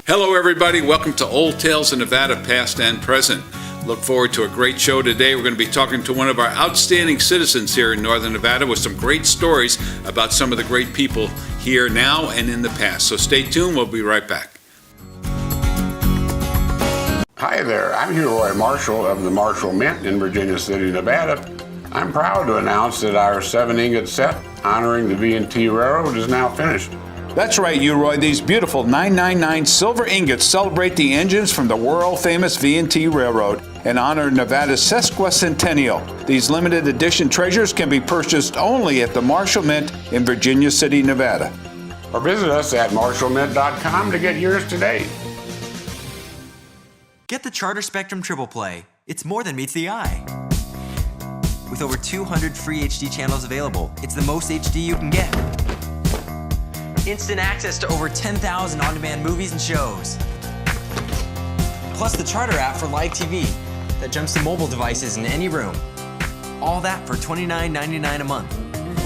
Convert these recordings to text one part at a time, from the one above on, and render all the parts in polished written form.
Hello everybody, welcome to Old Tales of Nevada, past and present. Look forward to a great show today. We're going to be talking to one of our outstanding citizens here in Northern Nevada with some great stories about some of the great people here now and in the past. So stay tuned, we'll be right back. Hi there, I'm Hugh Roy Marshall of the Marshall Mint in Virginia City, Nevada. I'm proud to announce that our 7-ingot set honoring the V&T Railroad is now finished. That's right, Roy. These beautiful 999 silver ingots celebrate the engines from the world-famous V&T Railroad and honor Nevada's sesquicentennial. These limited edition treasures can be purchased only at the Marshall Mint in Virginia City, Nevada. Or visit us at marshallmint.com to get yours today. Get the Charter Spectrum Triple Play. It's more than meets the eye. With over 200 free HD channels available, it's the most HD you can get. Instant access to over 10,000 on-demand movies and shows. Plus the Charter app for live TV that jumps to mobile devices in any room. All that for $29.99 a month.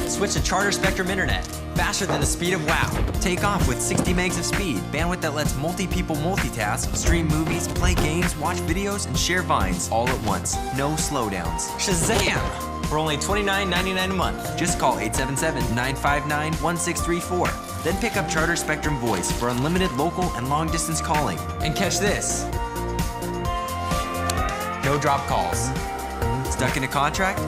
Switch to Charter Spectrum Internet, faster than the speed of WOW. Take off with 60 megs of speed, bandwidth that lets multi-people multitask, stream movies, play games, watch videos, and share vines all at once. No slowdowns. Shazam! For only $29.99 a month. Just call 877-959-1634. Then pick up Charter Spectrum Voice for unlimited local and long-distance calling. And catch this. No drop calls. Stuck in a contract?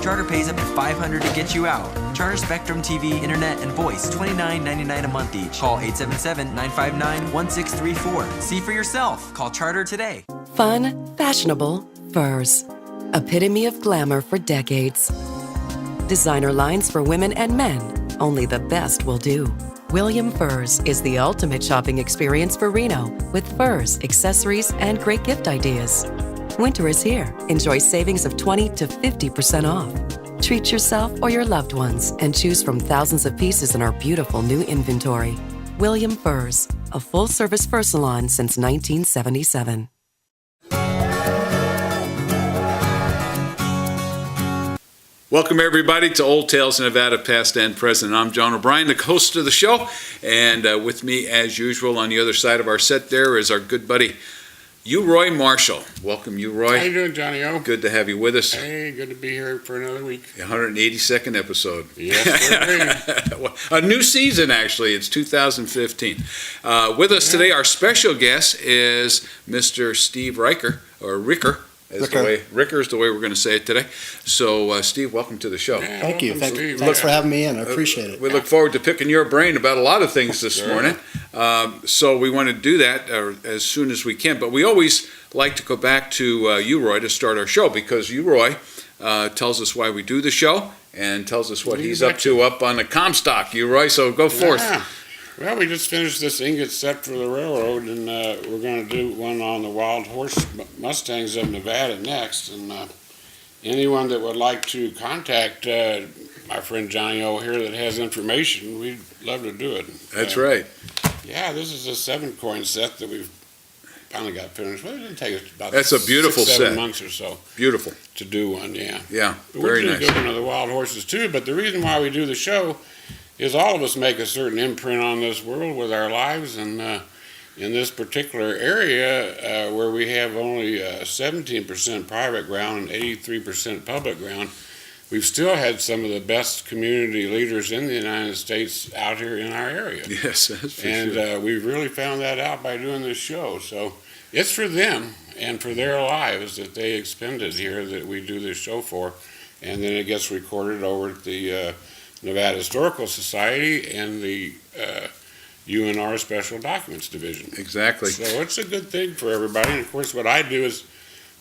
Charter pays up to $500 to get you out. Charter Spectrum TV, Internet, and Voice, $29.99 a month each. Call 877-959-1634. See for yourself. Call Charter today. Fun, fashionable, furs. Epitome of glamour for decades. Designer lines for women and men. Only the best will do. William Furs is the ultimate shopping experience for Reno with furs, accessories, and great gift ideas. Winter is here. Enjoy savings of 20 to 50% off. Treat yourself or your loved ones and choose from thousands of pieces in our beautiful new inventory. William Furs, a full-service fur salon since 1977. Welcome everybody to Old Tales of Nevada, past and present. I'm John O'Brien, the host of the show, and with me as usual on the other side of our set there is our good buddy, Roy Marshall. Welcome, Roy. How you doing, Johnny O? Good to have you with us. Hey, good to be here for another week. 182nd episode. Yes, sir. A new season, actually. It's 2015. With us today, our special guest is Mr. Steve Ricker, or Ricker. Ricker is the way we're going to say it today. So, Steve, welcome to the show. Yeah, Thank you. Steve. Thanks for having me in. I appreciate it. We look forward to picking your brain about a lot of things this morning. So we want to do that as soon as we can. But we always like to go back to you, Roy, to start our show, because you, Roy, tells us why we do the show and tells us what he's up to up on the Comstock. You, Roy, so go forth. Yeah. Well, we just finished this ingot set for the railroad, and we're going to do one on the Wild Horse Mustangs of Nevada next. And anyone that would like to contact my friend Johnny O here that has information, we'd love to do it. That's right. Yeah, this is a 7-coin set that we've finally got finished. Well, it didn't take us about That's a beautiful 6-7 set. months or so. Beautiful. To do one, yeah. Yeah, But very we're nice. doing one of the Wild Horses too, but the reason why we do the show is all of us make a certain imprint on this world with our lives, and in this particular area where we have only 17% private ground and 83% public ground, we've still had some of the best community leaders in the United States out here in our area. Yes, that's for And sure. we've really found that out by doing this show. So it's for them and for their lives that they expended here that we do this show for. And then it gets recorded over at the Nevada Historical Society and the UNR Special Documents Division. Exactly. So it's a good thing for everybody. And of course, what I do is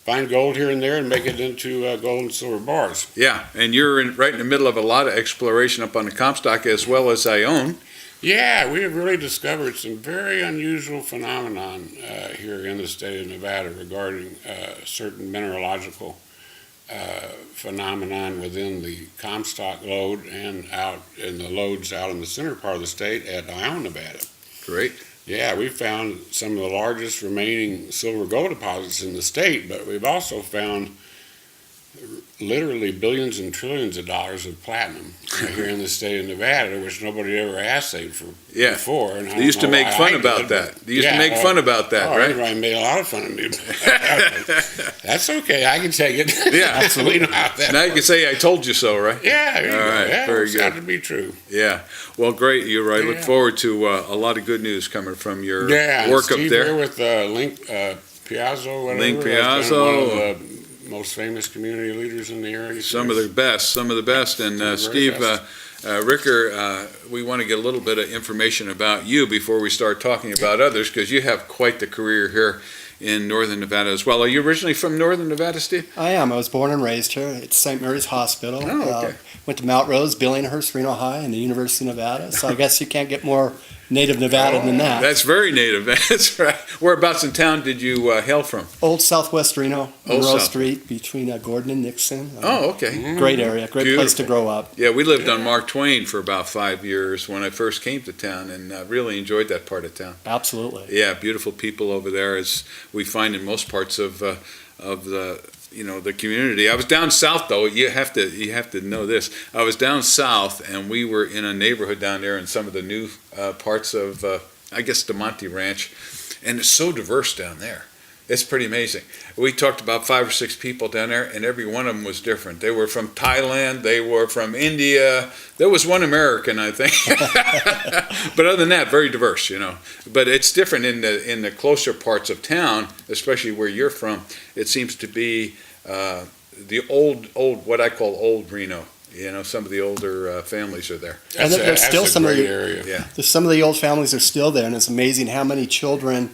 find gold here and there and make it into gold and silver bars. Yeah, and you're right in the middle of a lot of exploration up on the Comstock, as well as I own. Yeah, we have really discovered some very unusual phenomenon here in the state of Nevada regarding certain mineralogical phenomenon within the Comstock lode and out in the lodes out in the center part of the state at Ione, Nevada. Great. Yeah, we found some of the largest remaining silver gold deposits in the state, but we've also found literally billions and trillions of dollars of platinum here in the state of Nevada, which nobody ever assayed for Yeah. before. And I They used to don't know make why fun I about did, that. but They used to yeah, make fun about that, right? Everybody made a lot of fun of me. That's okay. I can take it. Yeah, absolutely. We know how that Now you can works. say, I told you so, right? Yeah, there you All go. right, Yeah, very it's got good. to be true. Yeah. Well, great. You're right. Look Yeah. forward to a lot of good news coming from your Yeah, work Steve up there. here with Link Piazza, whatever. Link has been Piazza. one of the most famous community leaders in the area. Some of the best. And Very Steve best. Ricker, we want to get a little bit of information about you before we start talking about others, because you have quite the career here in Northern Nevada as well. Are you originally from Northern Nevada, Steve? I am. I was born and raised here at St. Mary's Hospital. Oh, okay. Went to Mount Rose, Billinghurst, Reno High, and the University of Nevada. So I guess you can't get more native Nevada than that. That's very native. That's right. Whereabouts in town did you hail from? Old Southwest Reno, Old Monroe South. Street, between Gordon and Nixon. Oh, okay. Great area, great place to grow up. Yeah, we lived on Mark Twain for about 5 years when I first came to town, and really enjoyed that part of town. Absolutely. Yeah, beautiful people over there, as we find in most parts of the the community. I was down south though. You have to know this. I was down south, and we were in a neighborhood down there in some of the new parts of I guess the Monte Ranch, and it's so diverse down there. It's pretty amazing. We talked about 5 or 6 people down there, and every one of them was different. They were from Thailand. They were from India. There was one American, I think. But other than that, very diverse, But it's different in the closer parts of town, especially where you're from. It seems to be the old what I call old Reno. Some of the older families are there. And there's still some of the area. Yeah. some of the old families are still there, and it's amazing how many children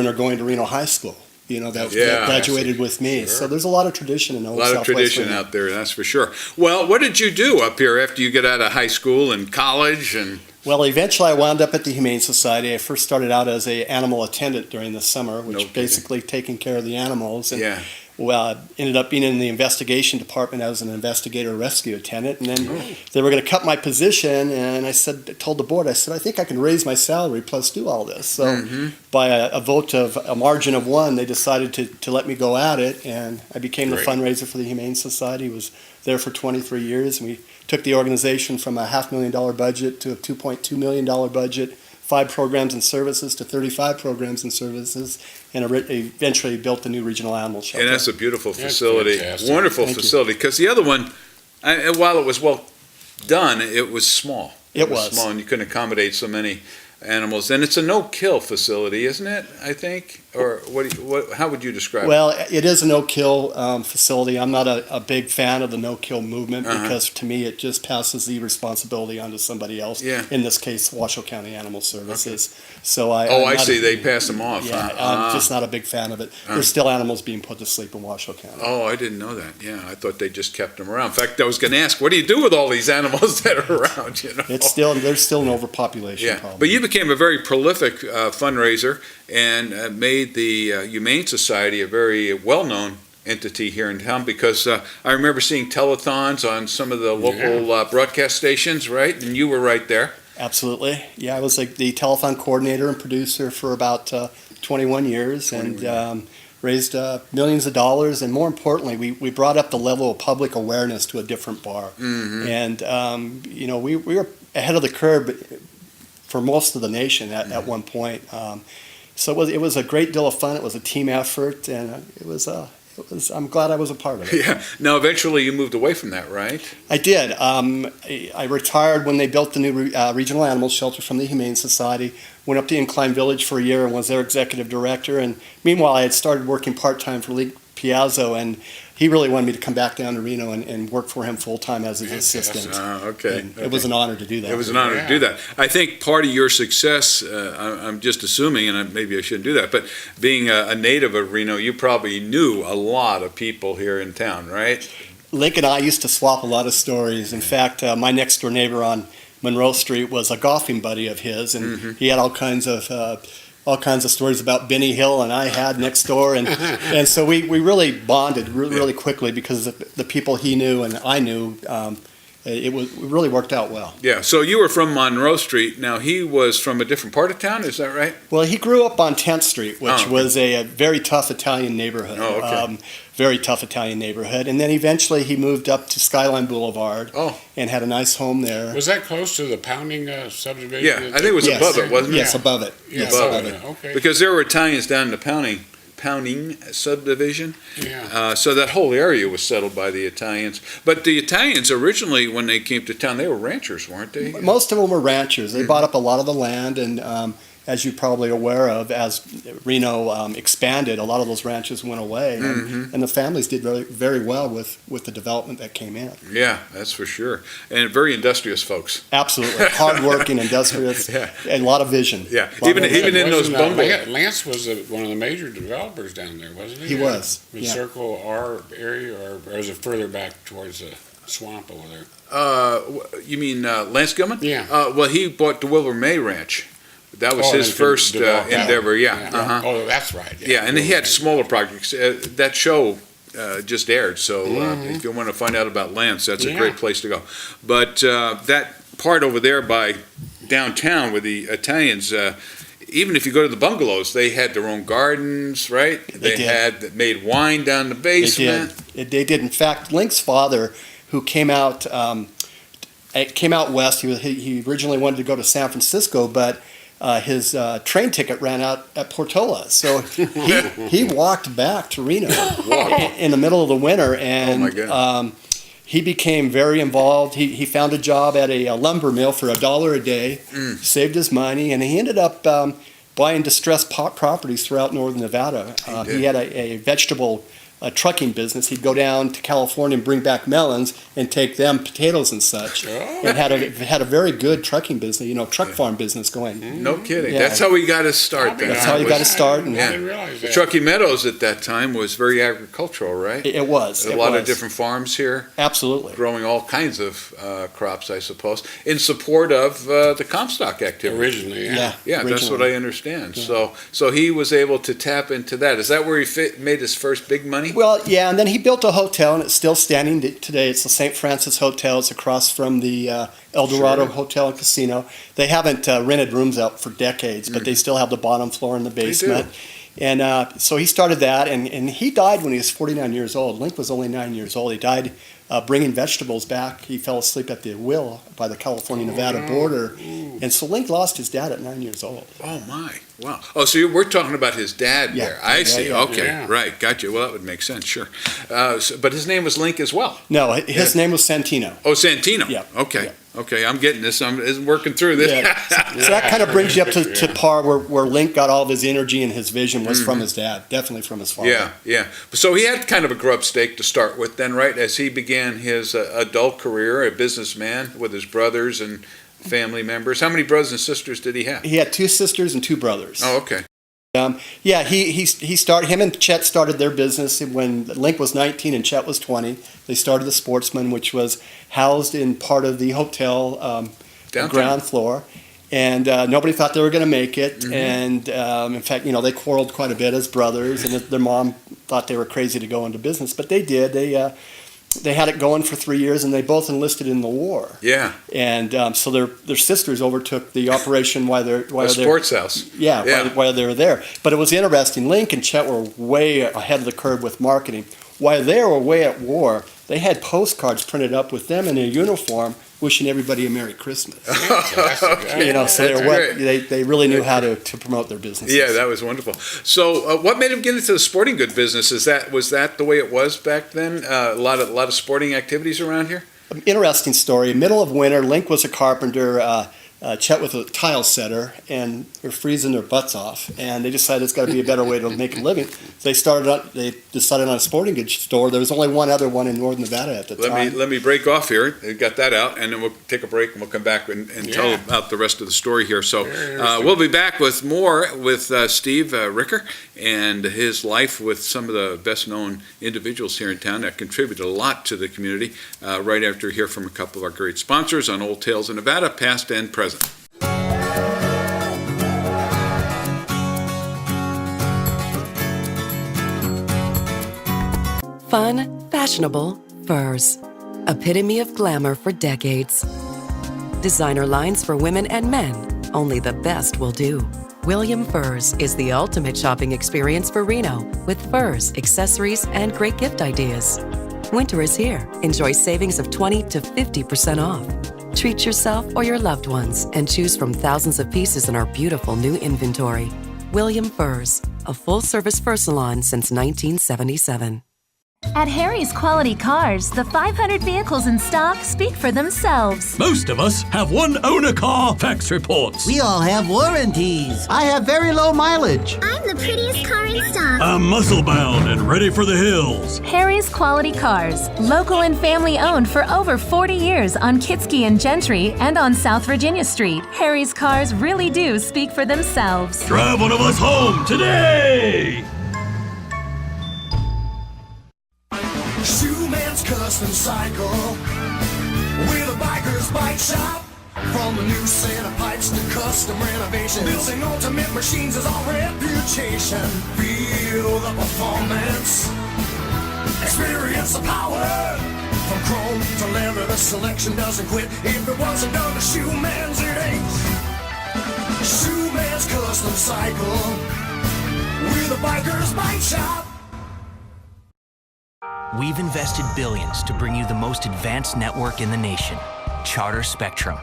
are going to Reno High School. That graduated with me. Sure. So there's a lot of tradition in Old A lot of Southwest tradition Reno. out there, that's for sure. Well, what did you do up here after you get out of high school and college? And Well, eventually I wound up at the Humane Society. I first started out as an animal attendant during the summer, which No kidding. basically taking care of the animals. And yeah, ended up being in the investigation department as an investigator rescue attendant. And then they were going to cut my position, and I told the board, I think I can raise my salary plus do all this. So by a vote of a margin of 1, they decided to let me go at it, and I became the Great. fundraiser for the Humane Society. Was there for 23 years, and we took the organization from a $500,000 budget to a $2.2 million budget, 5 programs and services to 35 programs and services, and eventually built the new regional animal shelter. and that's a beautiful That's facility, fantastic. wonderful Thank you. facility. Because the other one, while it was well done, it was small. It was. small, and you couldn't accommodate so many animals. And it's a no-kill facility, isn't it? I think, or how would you describe it? Well, it is a no-kill facility. I'm not a big fan of the no-kill movement Uh-huh. because to me it just passes the responsibility onto somebody else. Yeah. In this case, Washoe County Animal Services. So I'm I not see. a- They pass them off. Yeah, huh? I'm just not a big fan of it. There's still animals being put to sleep in Washoe County. Oh, I didn't know that. Yeah, I thought they just kept them around. In fact, I was going to ask, what do you do with all these animals that are around? There's still an overpopulation Yeah, problem. but you became a very prolific fundraiser and made the Humane Society a very well-known entity here in town, because I remember seeing telethons on some of the local broadcast stations, right? And you were right there. Absolutely. Yeah, I was like the telethon coordinator and producer for about 21 years and raised millions of dollars. And more importantly, we brought up the level of public awareness to a different bar. Mm-hmm. And, we were ahead of the curve for most of the nation at one point. So it was a great deal of fun. It was a team effort, and I'm glad I was a part of it. Yeah. Now, eventually you moved away from that, right? I did. I retired when they built the new regional animal shelter from the Humane Society. Went up to Incline Village for a year and was their executive director. And meanwhile, I had started working part-time for Lee Piazza, and he really wanted me to come back down to Reno and work for him full-time as his assistant. Okay. And it was an honor to do that. It was an honor to do that. I think part of your success, I'm just assuming, and maybe I shouldn't do that, but being a native of Reno, you probably knew a lot of people here in town, right? Link and I used to swap a lot of stories. In fact, my next door neighbor on Monroe Street was a golfing buddy of his, and he had all kinds of stories about Benny Hill and I had next door, and so we really bonded really quickly because of the people he knew and I knew. It really worked out well. Yeah, so you were from Monroe Street. Now, he was from a different part of town, is that right? Well, he grew up on 10th Street, which Oh, okay. was a very tough Italian neighborhood. Oh, okay. very tough Italian neighborhood. And then eventually he moved up to Skyline Boulevard and had a nice home there. Was that close to the Pounding subdivision? Yeah, I think it was above it, wasn't it? Yes, above it. Yeah, Yes, above it. Okay. Because there were Italians down in the Pounding subdivision. Yeah. So that whole area was settled by the Italians. But the Italians originally, when they came to town, they were ranchers, weren't they? Most of them were ranchers. They bought up a lot of the land, and as you're probably aware of, as Reno expanded, a lot of those ranches went away, and the families did very, very well with the development that came in. Yeah, that's for sure. And very industrious folks. Absolutely. Hardworking, industrious, Yeah. and a lot of vision. Yeah, A lot of even vision. in those bungalows. Lance was one of the major developers down there, wasn't he? He was, In yeah. Circle R area, or is it further back towards the swamp over there? You mean Lance Gilman? Yeah. Well, he bought the Wilbur May Ranch. That was his and first developed that. endeavor, yeah. Uh-huh. Oh, that's right. Yeah, and he had smaller projects. That show just aired, so if you want to find out about Lance, that's a great place to go. But that part over there by downtown with the Italians, even if you go to the bungalows, they had their own gardens, right? They made wine down the basement. They did. In fact, Link's father, who came out west, he originally wanted to go to San Francisco, but his train ticket ran out at Portola, so he walked back to Reno in the middle of the winter, and he became very involved. He found a job at a lumber mill for $1 a day, saved his money, and he ended up buying distressed properties throughout northern Nevada. He had a vegetable trucking business. He'd go down to California and bring back melons and take them potatoes and such. And had a very good trucking business, truck farm business going. No kidding. Yeah. That's how he got his start. That's how he got his start. I didn't realize that. Truckee Meadows at that time was very agricultural, right? It was. A lot of different farms here, Absolutely. growing all kinds of crops, I suppose, in support of the Comstock activity. Originally, Yeah, that's originally. what I understand. Yeah. So he was able to tap into that. Is that where he made his first big money? Well, yeah, and then he built a hotel, and it's still standing today. It's the St. Francis Hotel. It's across from the El Dorado Hotel and Casino. They haven't rented rooms out for decades, but they still have the bottom floor and the basement. And so he started that, and he died when he was 49 years old. Link was only 9 years old. He died bringing vegetables back. He fell asleep at the wheel by the California-Nevada border. And so Link lost his dad at 9 years old. Oh, my. Wow. Oh, so we're talking about his dad there. I see. Yeah. Okay, right. Gotcha. Well, that would make sense, sure. But his name was Link as well. No, his name was Santino. Oh, Santino. Yeah. Okay. Yeah. Okay, I'm getting this. I'm working through this. Yeah. So that kind of brings you up to par where Link got all of his energy and his vision was from his dad, definitely from his father. Yeah. So he had kind of a grub stake to start with then, right? As he began his adult career, a businessman with his brothers and family members. How many brothers and sisters did he have? He had 2 sisters and 2 brothers. Oh, okay. Him and Chet started their business when Link was 19 and Chet was 20. They started the Sportsman, which was housed in part of the hotel ground floor. And nobody thought they were going to make it. And in fact, they quarreled quite a bit as brothers, and their mom thought they were crazy to go into business, but they did. They had it going for 3 years, and they both enlisted in the war. Yeah. And so their sisters overtook the operation while they're sports house. While they were there. But it was interesting. Link and Chet were way ahead of the curve with marketing. While they were away at war, they had postcards printed up with them in their uniform, wishing everybody a Merry Christmas. So they really knew how to promote their businesses. Yeah, that was wonderful. So, what made him get into the sporting good business? Was that the way it was back then? A lot of sporting activities around here. Interesting story. Middle of winter, Link was a carpenter. Chet was a tile setter, and they're freezing their butts off. And they decided it's got to be a better way to make a living. So they decided on a sporting goods store. There was only one other one in northern Nevada at the time. Let me break off here. Got that out, and then we'll take a break and we'll come back and tell about the rest of the story here. So we'll be back with more with Steve Ricker and his life with some of the best known individuals here in town that contributed a lot to the community. Right after we hear from a couple of our great sponsors on Old Tales of Nevada, past and present. Fun, fashionable furs. Epitome of glamour for decades. Designer lines for women and men. Only the best will do. William Furs is the ultimate shopping experience for Reno with furs, accessories, and great gift ideas. Winter is here. Enjoy savings of 20 to 50% off. Treat yourself or your loved ones and choose from thousands of pieces in our beautiful new inventory. William Furs, a full-service fur salon since 1977. At Harry's Quality Cars, the 500 vehicles in stock speak for themselves. Most of us have one owner car fax reports. We all have warranties. I have very low mileage. I'm the prettiest car in stock. I'm muscle-bound and ready for the hills. Harry's Quality Cars, local and family-owned for over 40 years on Kitski and Gentry and on South Virginia Street. Harry's cars really do speak for themselves. Drive one of us home today! Shoeman's Custom Cycle with a biker's bike shop. From the new set of pipes to custom renovations, building ultimate machines is our reputation. Feel the performance, experience the power. From chrome to leather, the selection doesn't quit. If it wasn't done to Shoeman's, it ain't. Shoeman's Custom Cycle with a biker's bike shop. We've invested billions to bring you the most advanced network in the nation, Charter Spectrum.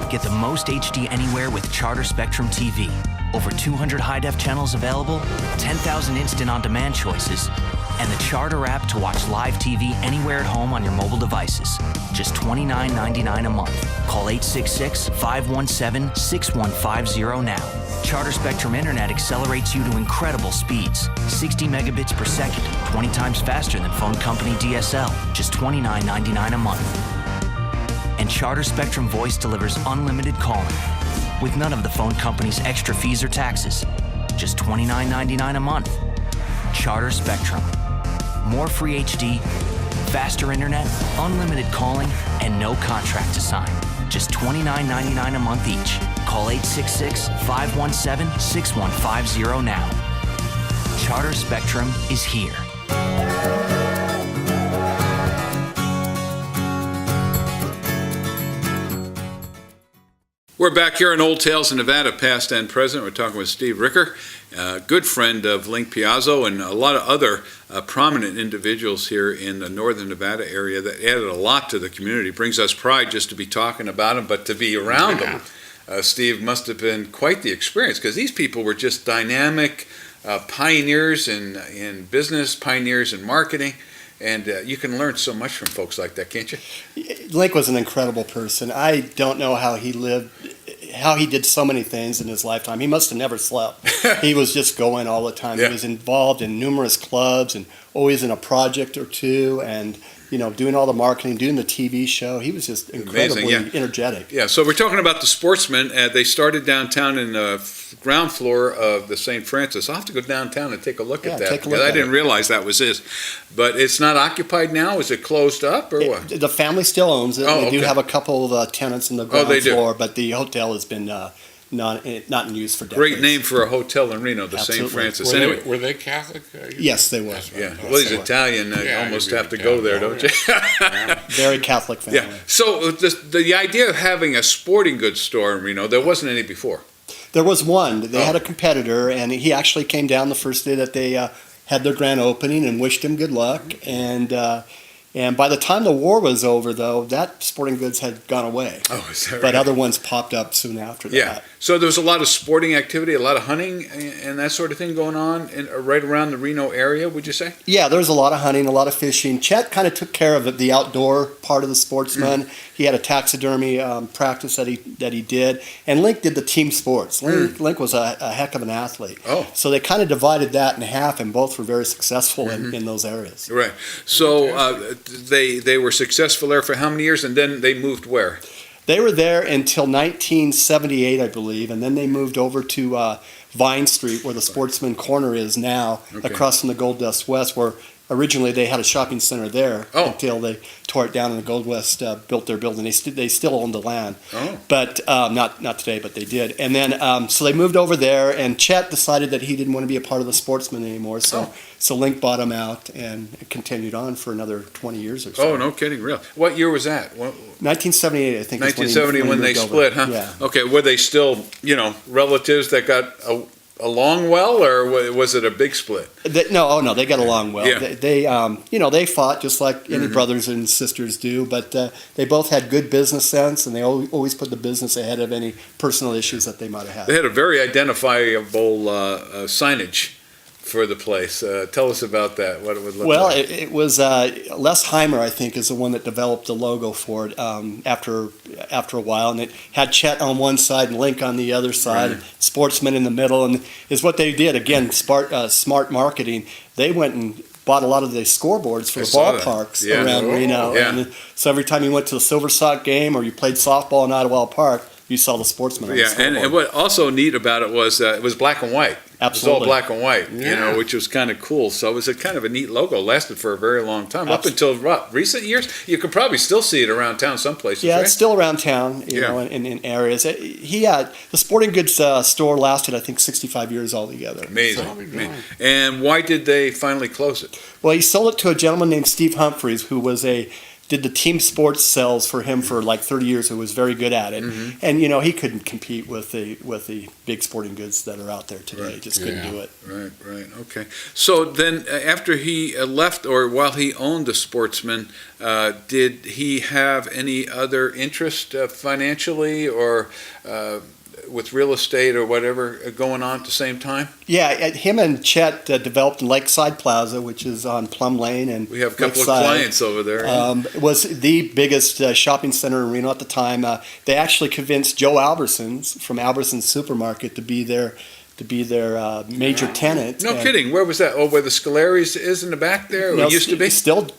Get the most HD anywhere with Charter Spectrum TV. Over 200 high-def channels available, 10,000 instant on-demand choices, and the Charter app to watch live TV anywhere at home on your mobile devices. Just $29.99 a month. Call 866-517-6150 now. Charter Spectrum Internet accelerates you to incredible speeds. 60 megabits per second, 20 times faster than phone company DSL. Just $29.99 a month. And Charter Spectrum Voice delivers unlimited calling with none of the phone company's extra fees or taxes. Just $29.99 a month. Charter Spectrum. More free HD, faster internet, unlimited calling, and no contract to sign. Just $29.99 a month each. Call 866-517-6150 now. Charter Spectrum is here. We're back here in Old Tales in Nevada, past and present. We're talking with Steve Ricker, a good friend of Link Piazzo and a lot of other prominent individuals here in the northern Nevada area that added a lot to the community. It brings us pride just to be talking about them, but to be around them, Steve, must have been quite the experience, because these people were just dynamic pioneers in business, pioneers in marketing. And you can learn so much from folks like that, can't you? Link was an incredible person. I don't know how he lived, how he did so many things in his lifetime. He must have never slept. He was just going all the time. Yeah. He was involved in numerous clubs and always in a project or two, and doing all the marketing, doing the TV show. He was just incredibly energetic. Yeah, so we're talking about the Sportsmen. They started downtown in the ground floor of the St. Francis. I'll have to go downtown and take a look at that, because I didn't realize that was his. But it's not occupied now? Is it closed up, or what? The family still owns it. They do have a couple of tenants in the ground floor, but the hotel has been not in use for decades. Great name for a hotel in Reno, the St. Francis. Were they Catholic? Yes, they were. Yeah. Well, he's Italian. You almost have to go there, don't you? Very Catholic family. Yeah. So the idea of having a sporting goods store in Reno, there wasn't any before. There was one. They had a competitor, and he actually came down the first day that they had their grand opening and wished him good luck. And by the time the war was over, though, that sporting goods had gone away. Oh, is that right? But other ones popped up soon after that. Yeah. So there was a lot of sporting activity, a lot of hunting and that sort of thing going on right around the Reno area, would you say? Yeah, there was a lot of hunting, a lot of fishing. Chet kind of took care of the outdoor part of the Sportsman. He had a taxidermy practice that he did. And Link did the team sports. Link was a heck of an athlete. Oh. So they kind of divided that in half, and both were very successful in those areas. Right. So they were successful there for how many years, and then they moved where? They were there until 1978, I believe, and then they moved over to Vine Street, where the Sportsman Corner is now, across from the Gold Dust West, where originally they had a shopping center there Oh. until they tore it down and the Gold West built their building. They still own the land, Oh. but not today, but they did. And then so they moved over there, and Chet decided that he didn't want to be a part of the Sportsman anymore. So so Link bought him out, and it continued on for another 20 years or so. Oh, no kidding, real. What year was that? 1978, I think. is 1970 when they moved over. split, huh? Yeah. Okay, were they still, relatives that got along well, or was it a big split? No, they got along well. Yeah. They fought just like any brothers and sisters do, but they both had good business sense, and they always put the business ahead of any personal issues that they might have had. They had a very identifiable signage for the place. Tell us about that, what it would look Well, like. it was Les Heimer, I think, is the one that developed the logo for it after a while, and it had Chet on one side and Link on the other side, Right. Sportsman in the middle, and is what they did. Again, smart marketing. They went and bought a lot of the scoreboards for I the saw that. ballparks Yeah. around Oh, Reno, yeah. and so every time you went to the Silver Sox game or you played softball in Idlewild Park, you saw the Sportsman on the Yeah, scoreboard. and what also neat about it was black and white. Absolutely. It was all black and white, Yeah. which was kind of cool. So it was a kind of a neat logo. Lasted for a very long time, up until recent years. You could probably still see it around town some places. Yeah, right? it's still around town, you Yeah. know, in areas. The sporting goods store lasted, I think, 65 years altogether. Amazing. So- Amazing. And why did they finally close it? Well, he sold it to a gentleman named Steve Humphreys, who did the team sports sales for him for like 30 years, who was very good at it. Mm-hmm. And, he couldn't compete with the big sporting goods that are out there today. Right. He just couldn't Yeah. do it. Right, okay. So then, after he left, or while he owned the Sportsman, did he have any other interest financially or with real estate or whatever going on at the same time? Yeah, him and Chet developed Lakeside Plaza, which is on Plum Lane. And We have a couple Lakeside, of clients over there. It was the biggest shopping center in Reno at the time. They actually convinced Joe Albertsons from Albertsons Supermarket to be their major tenant. No And, kidding. Where was that? Oh, where the Scalari's is in the back there? no, It used to be?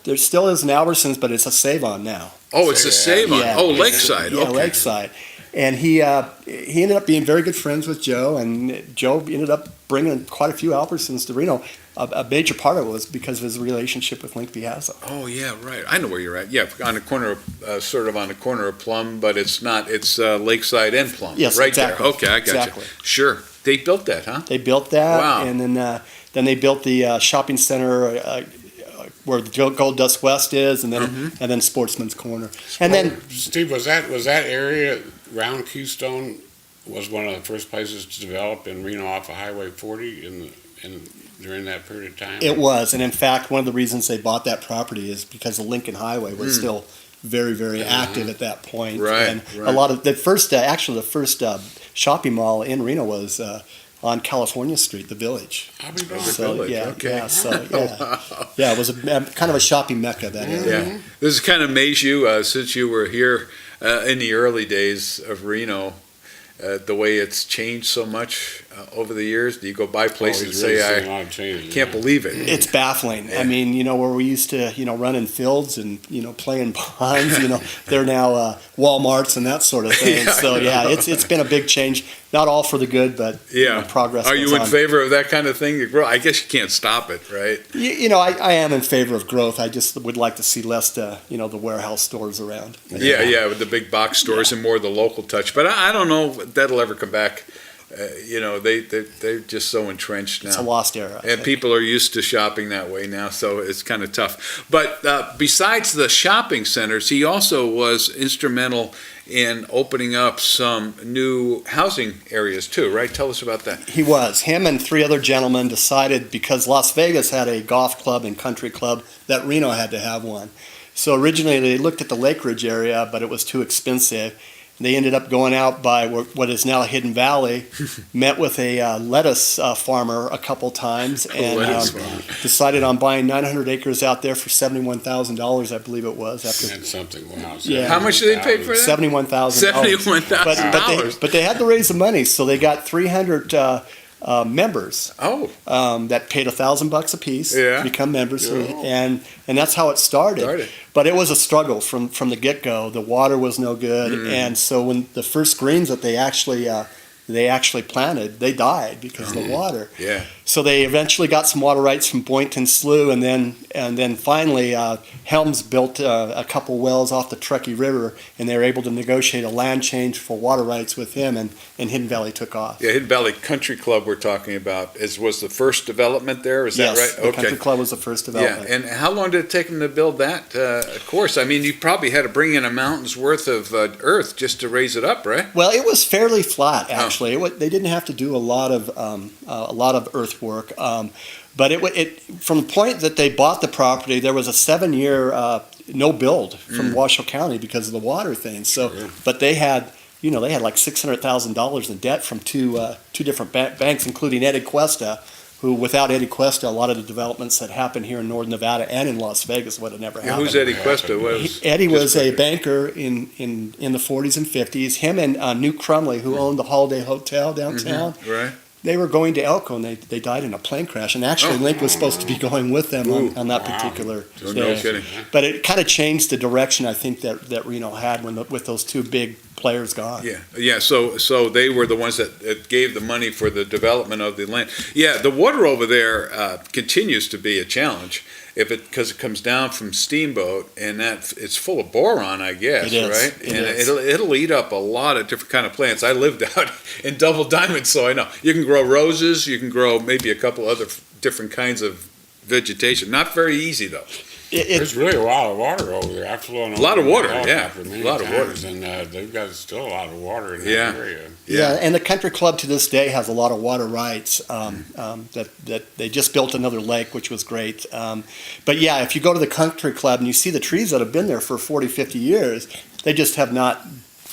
there still is an Albertsons, but it's a Save-On now. Oh, it's a Save-On. Yeah. Oh, Lakeside. Yeah, Okay. Lakeside. And he ended up being very good friends with Joe, and Joe ended up bringing quite a few Albertsons to Reno. A major part of it was because of his relationship with Link Piazza. Oh, yeah, right. I know where you're at. Yeah, on the corner of, sort of on the corner of Plum, but it's not. It's Lakeside and Plum. Yes, right exactly. there. Okay, I got Exactly. you. Sure. They built that, huh? They built that, Wow. and then they built the shopping center where the Gold Dust West is, and then Sportsman's Corner. And then Steve, was that area around Keystone was one of the first places to develop in Reno off of Highway 40 during that period of time? it was, and in fact, one of the reasons they bought that property is because the Lincoln Highway was still very, very active at that point. Right, And a right. lot of the first shopping mall in Reno was on California Street, the Village. I'll be darned. So Village, yeah, okay. yeah, so yeah, it was kind of a shopping mecca that area. Yeah. This is kind of amaze you since you were here in the early days of Reno, the way it's changed so much over the years. Do you go by places and he's really say, seen a lot of changes, can't believe it? It's baffling. I mean, where we used to, run in fields and, playing ponds, they're now Walmarts and that sort of thing. Yeah, So, I yeah, know. it's been a big change. Not all for the good, but Yeah. progress Are goes you in on. favor of that kind of thing? I guess you can't stop it, right? I am in favor of growth. I just would like to see less, the warehouse stores around. Yeah, with the big box stores and more of the local touch. But I don't know if that'll ever come back. They're just so entrenched now. It's a lost era. I And think. people are used to shopping that way now, so it's kind of tough. But besides the shopping centers, he also was instrumental in opening up some new housing areas too, right? Tell us about that. He was. Him and three other gentlemen decided, because Las Vegas had a golf club and country club, that Reno had to have one. So originally they looked at the Lake Ridge area, but it was too expensive. They ended up going out by what is now Hidden Valley, met with a lettuce farmer a couple times, and Lettuce farmer. decided on buying 900 acres out there for $71,000, I believe it was. That's something. Wow. Yeah. How much did they pay for that? $71,000. $71,000. But they had to raise the money, so they got 300 members Oh, that paid $1,000 a piece Yeah. to become members, Oh. and that's how it started. But it was a struggle from the get go. The water was no good, and so when the first greens that they actually they actually planted, they died because of the water. Yeah. So they eventually got some water rights from Boynton Slough, and then finally Helms built a couple wells off the Truckee River, and they were able to negotiate a land change for water rights with him, and Hidden Valley took off. Yeah, Hidden Valley Country Club we're talking about was the first development there, is that Yes, right? the Country Club was the first development. Yeah, and how long did it take them to build that course? I mean, you probably had to bring in a mountain's worth of earth just to raise it up, right? Well, it was fairly flat, actually. They didn't have to do a lot of earthwork, but it from the point that they bought the property, there was a 7-year no build from Washoe County because of the water thing. So, but they had like $600,000 in debt from two different banks, including Eddie Cuesta, who, without Eddie Cuesta, a lot of the developments that happened here in Northern Nevada and in Las Vegas would have never happened. Who's Eddie Cuesta? Eddie was a banker in the 40s and 50s. Him and Newt Crumley, who owned the Holiday Hotel downtown. Right. They were going to Elko, and they died in a plane crash. And actually, Link was supposed to be going with them on that particular No day. kidding. But it kind of changed the direction, I think, that Reno had with those two big players gone. Yeah. So they were the ones that gave the money for the development of the land. Yeah, the water over there continues to be a challenge. Because it comes down from Steamboat, and it's full of boron, I guess, It is. right? It And is. it'll eat up a lot of different kind of plants. I lived out in Double Diamond, so I know. You can grow roses, you can grow maybe a couple other different kinds of vegetation. Not very easy, though. There's really a lot of water over there. I've flown over A lot of in a water, helicopter yeah. many A lot of water. times, and they've got still a lot of water in that Yeah. area. Yeah, and the Country Club to this day has a lot of water rights. That they just built another lake, which was great. But yeah, if you go to the Country Club and you see the trees that have been there for 40, 50 years, they just have not.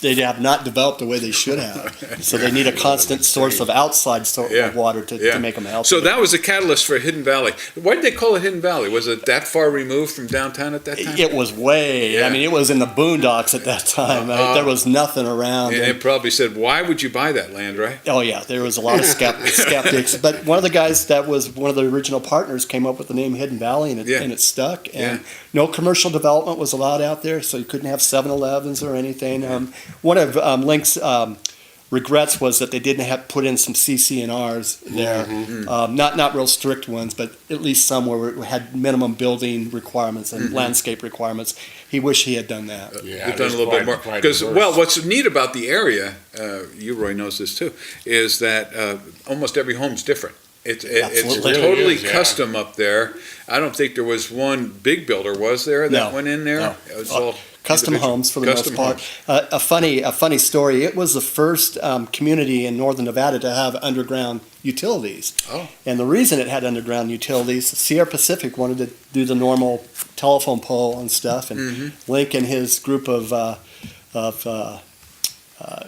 They have not developed the way they should have. So they need a constant source of outside of water to make them healthy. So that was a catalyst for Hidden Valley. Why did they call it Hidden Valley? Was it that far removed from downtown at that time? It was way. Yeah. I mean, it was in the boondocks at that time. There was nothing around. And it probably said, "Why would you buy that land?" Right? Oh yeah, there was a lot of skeptics. But one of the guys that was one of the original partners came up with the name Hidden Valley, and it stuck. And no commercial development was allowed out there, so you couldn't have 7-Elevens or anything. One of Link's regrets was that they didn't have put in some CC&Rs there. Not real strict ones, but at least some where we had minimum building requirements and landscape requirements. He wished he had done that. Yeah, You've done a little bit more. Because, what's neat about the area, you, Roy, knows this too, is that almost every home's different. It's totally custom up there. I don't think there was one big builder, was there, that went in there? No. It was all custom homes for the most part. A funny story. It was the first community in Northern Nevada to have underground utilities. Oh. And the reason it had underground utilities, Sierra Pacific wanted to do the normal telephone pole and stuff, and Link and his group of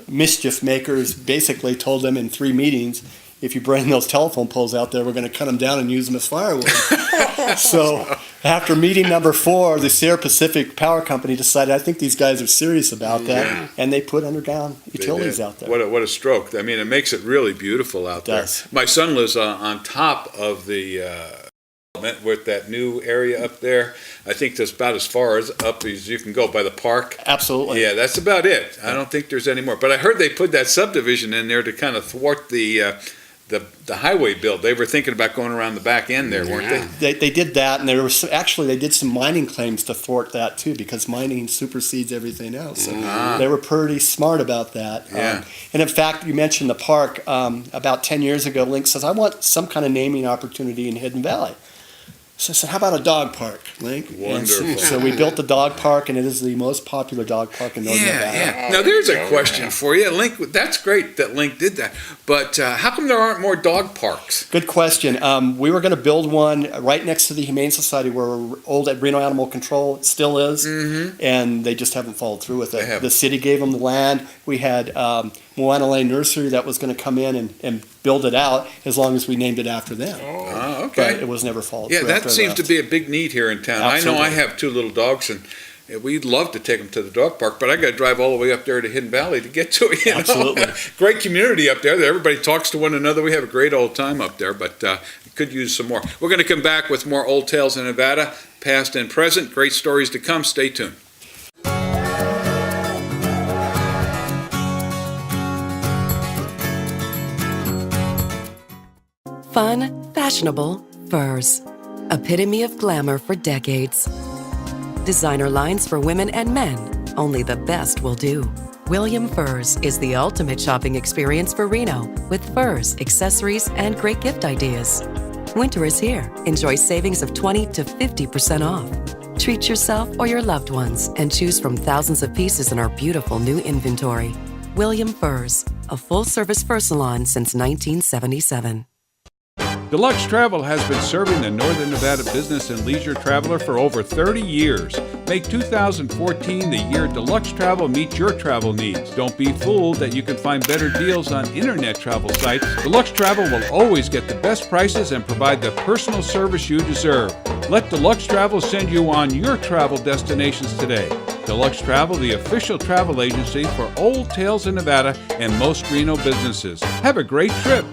mischief makers basically told them in 3 meetings, if you bring those telephone poles out there, we're going to cut them down and use them as firewood. So after meeting number 4, the Sierra Pacific Power Company decided, I think these guys are serious about that, and they put underground utilities out there. What a stroke. I mean, it makes it really beautiful out there. Does. My son lives on top of the with that new area up there. I think that's about as far up as you can go by the park. Absolutely. Yeah, that's about it. I don't think there's any more. But I heard they put that subdivision in there to kind of thwart the highway build. They were thinking about going around the back end there, weren't they? They did that, and they did some mining claims to thwart that too, because mining supersedes everything else. So they were pretty smart about that. Yeah. And in fact, you mentioned the park. About 10 years ago, Link says, I want some kind of naming opportunity in Hidden Valley. So I said, how about a dog park, Link? Wonderful. So we built the dog park, and it is the most popular dog park in Northern Nevada. Yeah. Now there's a question for you, Link. That's great that Link did that, but how come there aren't more dog parks? Good question. We were going to build one right next to the Humane Society, where old Reno Animal Control still is, and they just haven't followed through with it. The city gave them the land. We had Moana Lane Nursery that was going to come in and build it out as long as we named it after them. Okay. But it was never followed Yeah, through. that seems to be a big need here in town. Absolutely. I know I have 2 little dogs, and we'd love to take them to the dog park, but I got to drive all the way up there to Hidden Valley to get to it. You know? Absolutely. Great community up there. Everybody talks to one another. We have a great old time up there, but could use some more. We're going to come back with more Old Tales in Nevada, past and present. Great stories to come. Stay tuned. Fun, fashionable furs. Epitome of glamour for decades. Designer lines for women and men. Only the best will do. William Furs is the ultimate shopping experience for Reno with furs, accessories, and great gift ideas. Winter is here. Enjoy savings of 20 to 50% off. Treat yourself or your loved ones and choose from thousands of pieces in our beautiful new inventory. William Furs, a full-service fur salon since 1977. Deluxe Travel has been serving the Northern Nevada business and leisure traveler for over 30 years. Make 2014 the year Deluxe Travel meets your travel needs. Don't be fooled that you can find better deals on internet travel sites. Deluxe Travel will always get the best prices and provide the personal service you deserve. Let Deluxe Travel send you on your travel destinations today. Deluxe Travel, the official travel agency for Old Tales in Nevada and most Reno businesses. Have a great trip.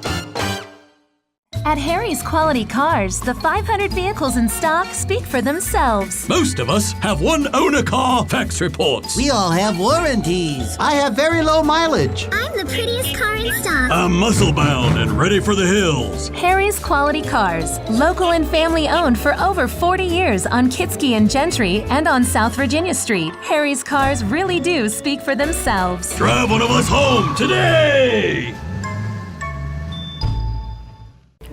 At Harry's Quality Cars, the 500 vehicles in stock speak for themselves. Most of us have one owner car fax reports. We all have warranties. I have very low mileage. I'm the prettiest car in stock. I'm muscle bound and ready for the hills. Harry's Quality Cars, local and family owned for over 40 years on Kitski and Gentry and on South Virginia Street. Harry's cars really do speak for themselves. Drive one of us home today!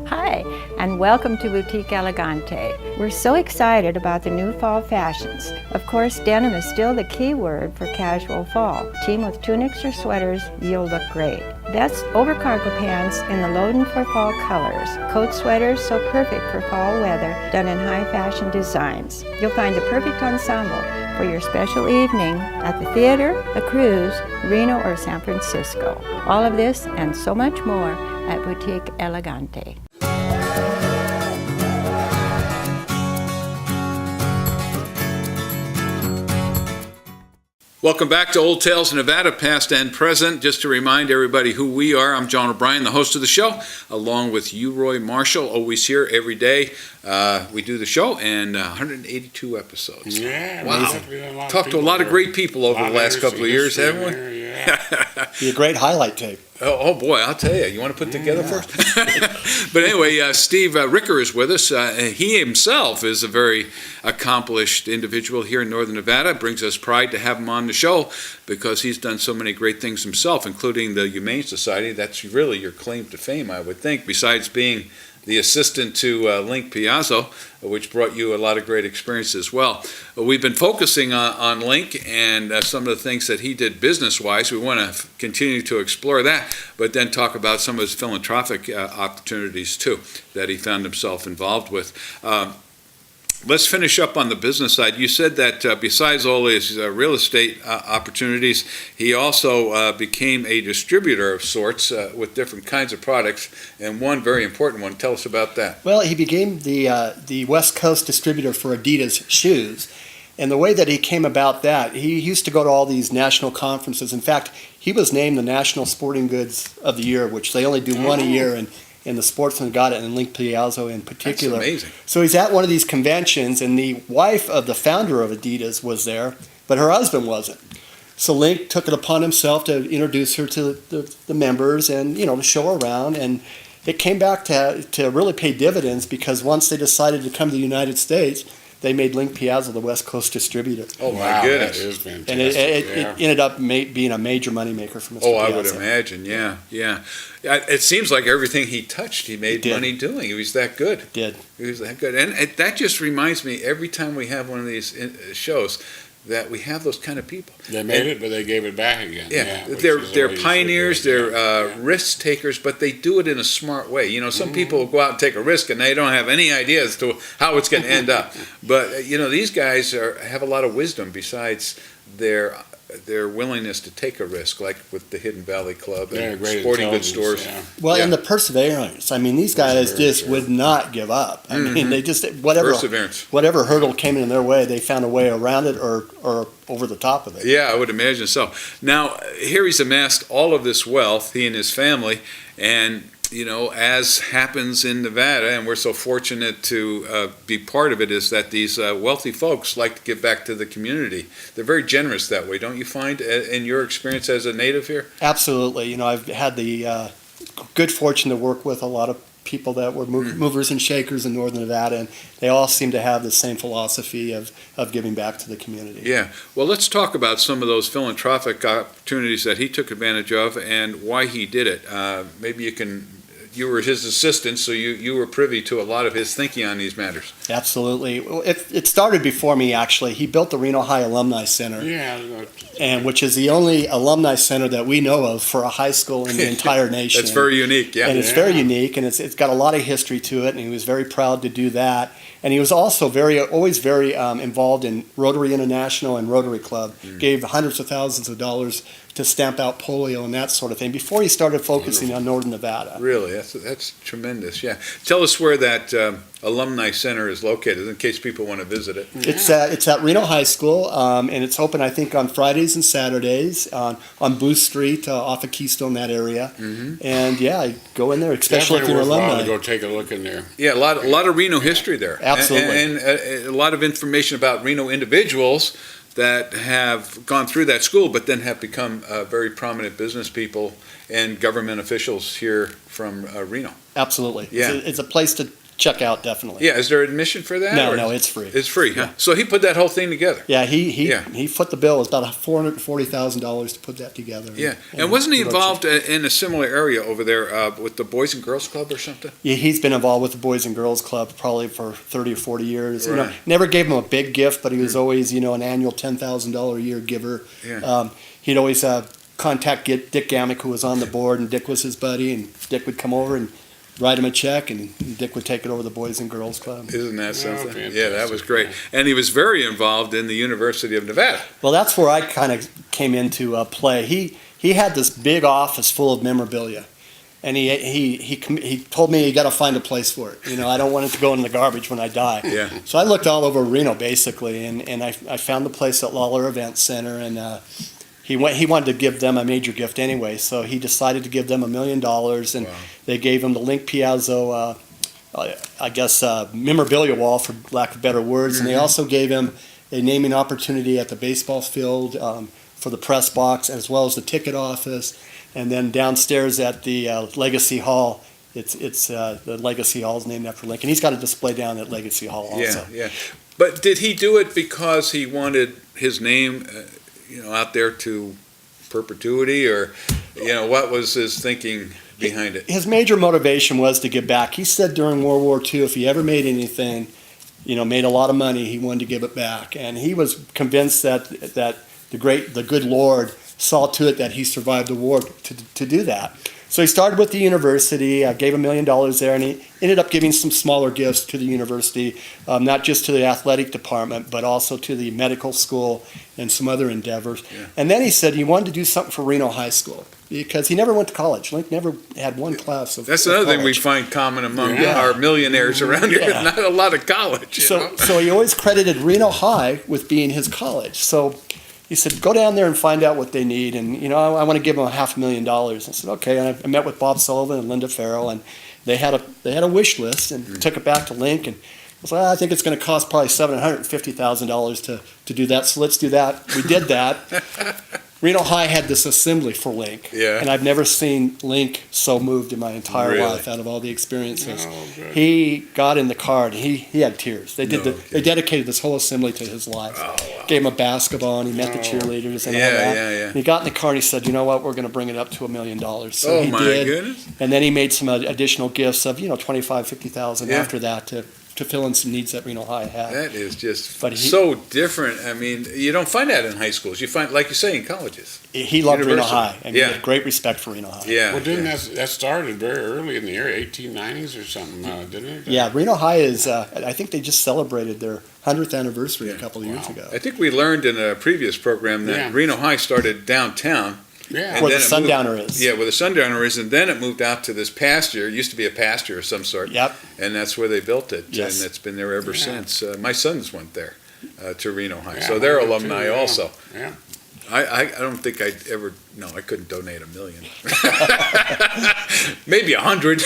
Hi, and welcome to Boutique Elegante. We're so excited about the new fall fashions. Of course, denim is still the key word for casual fall. Team with tunics or sweaters, you'll look great. That's overcargo pants in the Loden for fall colors. Coat sweaters so perfect for fall weather, done in high fashion designs. You'll find the perfect ensemble for your special evening at the theater, a cruise, Reno, or San Francisco. All of this and so much more at Boutique Elegante. Welcome back to Old Tales in Nevada, past and present. Just to remind everybody who we are, I'm John O'Brien, the host of the show, along with Roy Marshall, always here every day. We do the show, and 182 episodes. Yeah, wow. Talked to a lot of great people over the last couple of years, haven't we? Yeah. Be a great highlight tape. Oh boy, I'll tell you. You want to put together first? But anyway, Steve Ricker is with us. He himself is a very accomplished individual here in Northern Nevada. It brings us pride to have him on the show because he's done so many great things himself, including the Humane Society. That's really your claim to fame, I would think, besides being the assistant to Link Piazzo, which brought you a lot of great experience as well. We've been focusing on Link and some of the things that he did business-wise. We want to continue to explore that, but then talk about some of his philanthropic opportunities, too, that he found himself involved with. Let's finish up on the business side. You said that besides all his real estate opportunities, he also became a distributor of sorts with different kinds of products, and one very important one. Tell us about that. Well, he became the West Coast distributor for Adidas shoes. And the way that he came about that, he used to go to all these national conferences. In fact, he was named the National Sporting Goods of the Year, which they only do one a year, and the Sportsman got it, and Link Piazzo in particular. That's amazing. So he's at one of these conventions, and the wife of the founder of Adidas was there, but her husband wasn't. So Link took it upon himself to introduce her to the members and, to show her around. And it came back to really pay dividends because once they decided to come to the United States, they made Link Piazzo the West Coast distributor. Oh, my goodness. That is fantastic. And it ended up being a major moneymaker for Mr. Oh, Piazza. I would imagine, yeah. It seems like everything he touched, he made money doing. He was that good. He was that good. And that just reminds me, every time we have one of these shows, that we have those kind of people. They made it, but they gave it back again. Yeah, they're pioneers, they're risk takers, but they do it in a smart way. Some people will go out and take a risk, and they don't have any idea as to how it's going to end up. But these guys have a lot of wisdom besides their willingness to take a risk, like with the Hidden Valley Club and sporting goods stores. Yeah. Well, and the perseverance. I mean, these guys just would not give up. I mean, they just whatever hurdle came in their way, they found a way around it or over the top of it. Yeah, I would imagine so. Now, here he's amassed all of this wealth, he and his family, and as happens in Nevada, and we're so fortunate to be part of it, is that these wealthy folks like to give back to the community. They're very generous that way, don't you find, in your experience as a native here? Absolutely. I've had the good fortune to work with a lot of people that were movers and shakers in northern Nevada, and they all seem to have the same philosophy of giving back to the community. Yeah. Well, let's talk about some of those philanthropic opportunities that he took advantage of and why he did it. Maybe you were his assistant, so you were privy to a lot of his thinking on these matters. Absolutely. Well, it started before me, actually. He built the Reno High Alumni Center, and which is the only alumni center that we know of for a high school in the entire nation. That's very unique, yeah. And it's very unique, and it's got a lot of history to it, and he was very proud to do that. And he was also always very involved in Rotary International and Rotary Club. Gave hundreds of thousands of dollars to stamp out polio and that sort of thing before he started focusing on northern Nevada. Really, that's tremendous. Yeah, tell us where that alumni center is located in case people want to visit it. It's at Reno High School, and it's open I think on Fridays and Saturdays on Booth Street off of Keystone, that area. And yeah, go in there, especially if you're an alumni. To go take a look in there. Yeah, a lot of Reno history there. Absolutely, and a lot of information about Reno individuals that have gone through that school, but then have become very prominent business people and government officials here from Reno. Absolutely. Yeah. It's a place to check out, definitely. Yeah, is there admission for that? No, it's free. It's free, huh? So he put that whole thing together. Yeah, he foot the bill. It's about $440,000 to put that together. Yeah, and wasn't he involved in a similar area over there with the Boys and Girls Club or something? Yeah, he's been involved with the Boys and Girls Club probably for 30 or 40 years. Right. Never gave him a big gift, but he was always, an annual $10,000 a year giver. Yeah. He'd always contact Dick Gamick, who was on the board, and Dick was his buddy, and Dick would come over and write him a check, and Dick would take it over to the Boys and Girls Club. Isn't that something? Fantastic. Yeah, that was great. And he was very involved in the University of Nevada. Well, that's where I kind of came into play. He had this big office full of memorabilia, and he told me you got to find a place for it. I don't want it to go in the garbage when I die. Yeah. So I looked all over Reno basically, and I found the place at Lawler Event Center, and he wanted to give them a major gift anyway, so he decided to give them $1 million, and Wow. they gave him the Link Piazza, memorabilia wall, for lack of better words, and they also gave him a naming opportunity at the baseball field for the press box, as well as the ticket office, and then downstairs at the Legacy Hall. It's the Legacy Hall is named after Lincoln. He's got a display down at Legacy Hall also. Yeah. But did he do it because he wanted his name out there to perpetuity, or what was his thinking behind it? His major motivation was to give back. He said during World War II, if he ever made anything, made a lot of money, he wanted to give it back. And he was convinced that the good Lord saw to it that he survived the war to do that. So he started with the university, gave $1 million there, and he ended up giving some smaller gifts to the university, not just to the athletic department, but also to the medical school and some other endeavors. Yeah. And then he said he wanted to do something for Reno High School because he never went to college. Link never had one class of That's another thing we college. find common among our millionaires around here. Yeah. Not a lot of college. So he always credited Reno High with being his college. So he said, go down there and find out what they need. And, I want to give them $500,000. I said, okay. And I met with Bob Sullivan and Linda Farrell, and they had a wish list, and took it back to Link. And I was like, I think it's going to cost probably $750,000 to do that. So let's do that. We did that. Reno High had this assembly for Link. Yeah. And I've never seen Link so moved in my entire Really? life out of all the experiences. Oh, good. He got in the car and he had tears. They did No they dedicated this whole assembly to his life. Oh, wow. Gave him a basketball and he met the cheerleaders and all that. Yeah. And he got in the car and he said, you know what, we're going to bring it up to $1 million. So Oh, he my did. goodness. And then he made some additional gifts of, $25,000-$50,000 Yeah. after that to fill in some needs that Reno High had. That is just But he- so different. I mean, you don't find that in high schools. You find, like you say, in colleges. He loved Reno University. High and Yeah. he had great respect for Reno High. Yeah. Well, didn't that started very early in the area, 1890s or something, didn't it? Yeah, Reno High is, I think they just celebrated their 100th anniversary a couple of years ago. I think we learned in a previous program that Yeah. Reno High started downtown. Yeah. And Where then the it Sundowner moved- is. Yeah, where the Sundowner is, and then it moved out to this pasture. It used to be a pasture of some sort. Yep. And that's where they built it. Yes. And it's been there ever since. My sons went there to Reno High. Yeah, So they're mine did alumni too, yeah. also. Yeah. I don't think I couldn't donate $1 million. Maybe 100.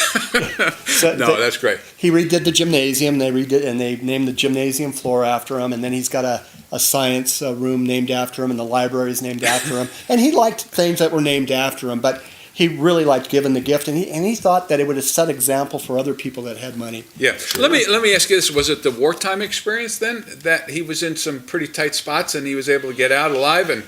No, that's great. He redid the gymnasium. They redid, and they named the gymnasium floor after him. And then he's got a science room named after him, and the library is named after him. And he liked things that were named after him. But he really liked giving the gift, and he thought that it would have set example for other people that had money. Yeah. Let me ask you this: was it the wartime experience then that he was in some pretty tight spots and he was able to get out alive, and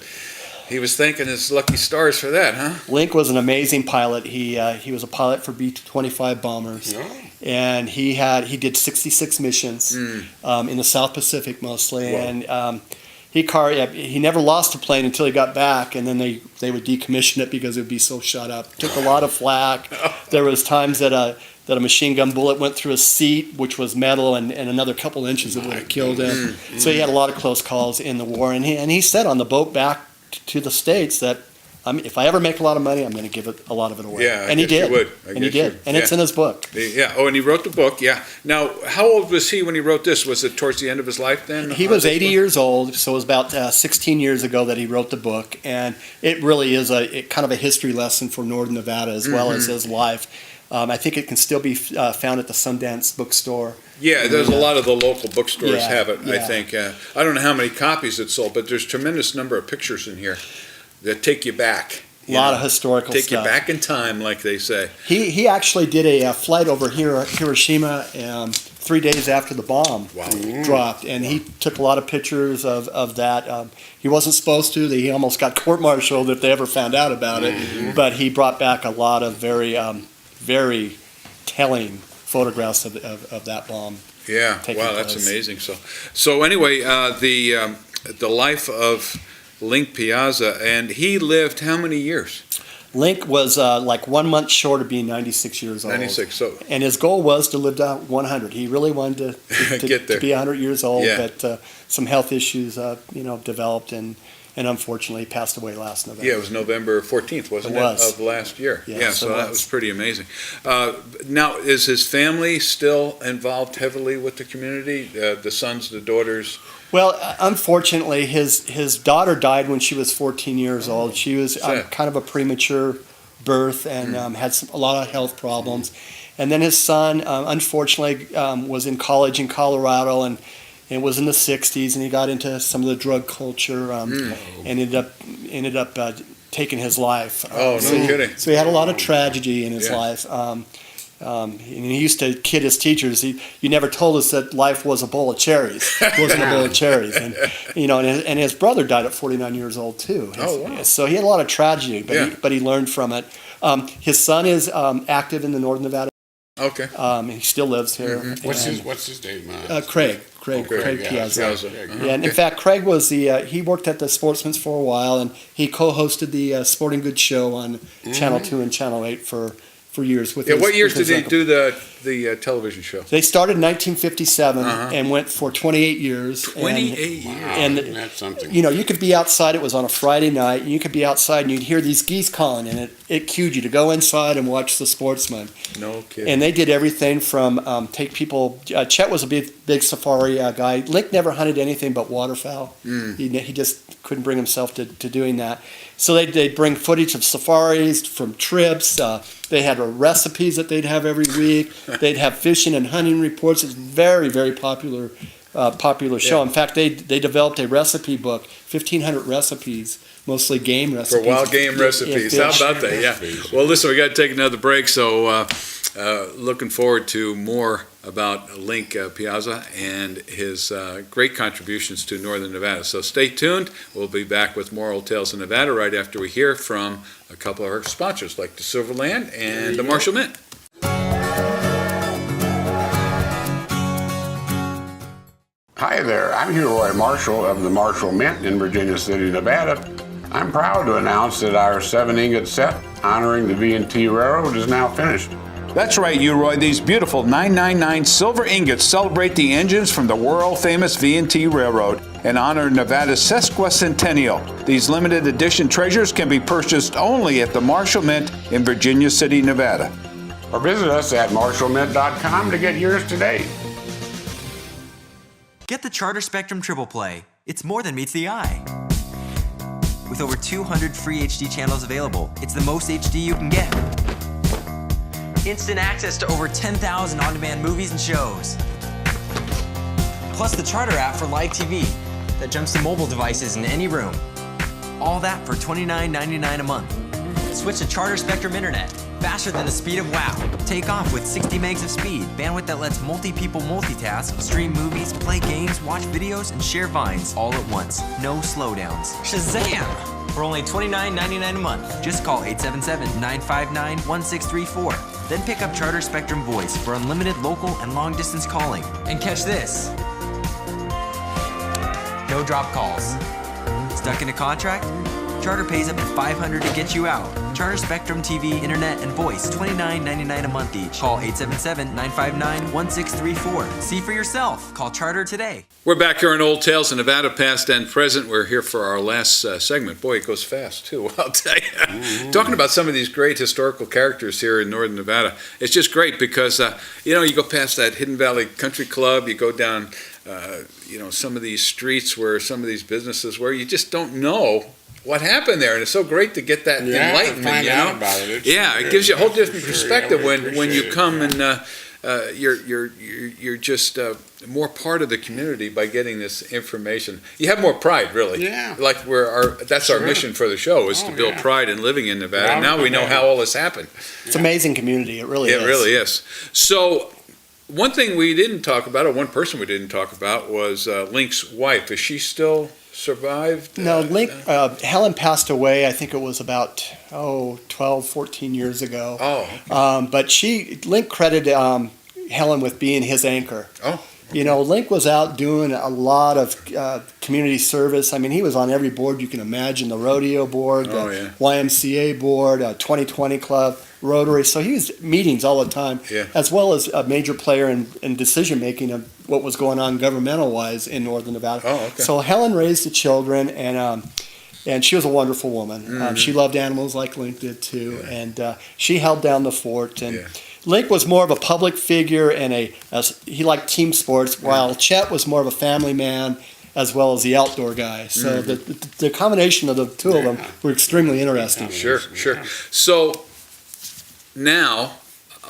he was thanking his lucky stars for that, huh? Link was an amazing pilot. He was a pilot for B-25 bombers, and he did 66 missions in the South Pacific mostly, and he never lost a plane until he got back, and then they would decommission it because it would be so shot up. Took a lot of flack. There was times that a machine gun bullet went through a seat, which was metal, and another couple inches it would have killed him. So he had a lot of close calls in the war, and he said on the boat back to the States that if I ever make a lot of money, I'm going to give a lot of it away. Yeah, and he did. And he did. And it's in his book. Yeah. Oh, and he wrote the book. Yeah. Now, how old was he when he wrote this? Was it towards the end of his life then? He was 80 years old, so it was about 16 years ago that he wrote the book, and it really is kind of a history lesson for Northern Nevada as well as his life. I think it can still be found at the Sundance bookstore. Yeah, there's a lot of the local bookstores have it, yeah. I think. I don't know how many copies it sold, but there's a tremendous number of pictures in here that take you back. A lot of historical stuff. Take you stuff. back in time, like they say. He actually did a flight over Hiroshima 3 days after the bomb dropped, and he took a lot of pictures of that. He wasn't supposed to. He almost got court-martialed if they ever found out about it, but he brought back a lot of very telling photographs of that bomb. Yeah, wow, that's amazing. So anyway, the life of Link Piazza, and he lived how many years? Link was like 1 month short of being 96 years old. 96, and his goal was to live to 100. He really wanted to be 100 years old, but some health issues, developed, and unfortunately passed away last November. Yeah, it was November 14th, wasn't it? Of last year. Yeah, so that was pretty amazing. Now, is his family still involved heavily with the community? The sons, the daughters? Well, unfortunately, his daughter died when she was 14 years old. She was kind of a premature birth and had a lot of health problems. And then his son, unfortunately, was in college in Colorado, and it was in the 60s, and he got into some of the drug culture and ended up taking his life. No kidding. So he had a lot of tragedy in his life. And he used to kid his teachers. You never told us that life was a bowl of cherries. It wasn't a bowl of cherries. And and his brother died at 49 years old too. Wow. So he had a lot of tragedy, but he learned from it. His son is active in the Northern Nevada. Okay. He still lives here. What's his name? Craig Piazza. Yeah, and in fact, Craig was he worked at the Sportsman's for a while, and he co-hosted the Sporting Goods show on Channel 2 and Channel 8 for years. What years did they do the television show? They started in 1957 and went for 28 years. 28 years. And that's something. You could be outside. It was on a Friday night, and you could be outside, and you'd hear these geese calling, and it cued you to go inside and watch the Sportsman. No kidding. And they did everything from take people. Chet was a big safari guy. Link never hunted anything but waterfowl. He just couldn't bring himself to doing that. So they'd bring footage of safaris from trips. They had recipes that they'd have every week. They'd have fishing and hunting reports. It's very, very popular show. Yeah. In fact, they developed a recipe book, 1,500 recipes, mostly game recipes. For wild game recipes. How about that? Yeah. Well, listen, we got to take another break, so looking forward to more about Link Piazza and his great contributions to Northern Nevada. So stay tuned. We'll be back with more Old Tales in Nevada right after we hear from a couple of our sponsors like the Silverland and the Marshall Mint. Hi there, I'm Hugh Roy Marshall of the Marshall Mint in Virginia City, Nevada. I'm proud to announce that our 7-ingot set honoring the V&T Railroad is now finished. That's right, Uroy. These beautiful 999 silver ingots celebrate the engines from the world-famous V&T Railroad and honor Nevada's sesquicentennial. These limited edition treasures can be purchased only at the Marshall Mint in Virginia City, Nevada. Or visit us at marshallmint.com to get yours today. Get the Charter Spectrum Triple Play. It's more than meets the eye. With over 200 free HD channels available, it's the most HD you can get. Instant access to over 10,000 on-demand movies and shows. Plus the Charter app for live TV that jumps to mobile devices in any room. All that for $29.99 a month. Switch to Charter Spectrum Internet. Faster than the speed of WoW. Take off with 60 megs of speed. Bandwidth that lets multi-people multitask, stream movies, play games, watch videos, and share vines all at once. No slowdowns. Shazam! For only $29.99 a month. Just call 877-959-1634. Then pick up Charter Spectrum Voice for unlimited local and long-distance calling. And catch this. No drop calls. Stuck in a contract? Charter pays up to $500 to get you out. Charter Spectrum TV, Internet, and Voice, $29.99 a month each. Call 877-959-1634. See for yourself. Call Charter today. We're back here in Old Tales in Nevada, past and present. We're here for our last segment. Boy, it goes fast, too, I'll tell you. Talking about some of these great historical characters here in northern Nevada. It's just great because, you go past that Hidden Valley Country Club, you go down, some of these streets where some of these businesses where you just don't know what happened there, and it's so great to get that enlightenment. Find out about it. It gives you a whole different perspective when you come and you're just more part of the community by getting this information. You have more pride, really. Yeah. Like that's our mission for the show is to build pride in living in Nevada. And now we know how all this happened. It's an amazing community. It really is. It really is. So. One thing we didn't talk about, or one person we didn't talk about, was Link's wife. Is she still survived? No, Link, Helen passed away, I think it was about, 12, 14 years ago. Oh. But Link credited Helen with being his anchor. Oh. Link was out doing a lot of community service. I mean, he was on every board you can imagine, the rodeo board, the YMCA board, 2020 Club, Rotary. So he was meetings all the time, as well as a major player in decision-making of what was going on governmental-wise in northern Nevada. Oh, okay. So Helen raised the children, and she was a wonderful woman. Mm-hmm. She loved animals like Link did, too, and she held down the fort. And Link was more of a public figure and he liked team sports, while Chet was more of a family man as well as the outdoor guy. So the combination of the two of them were extremely interesting. Sure. So now,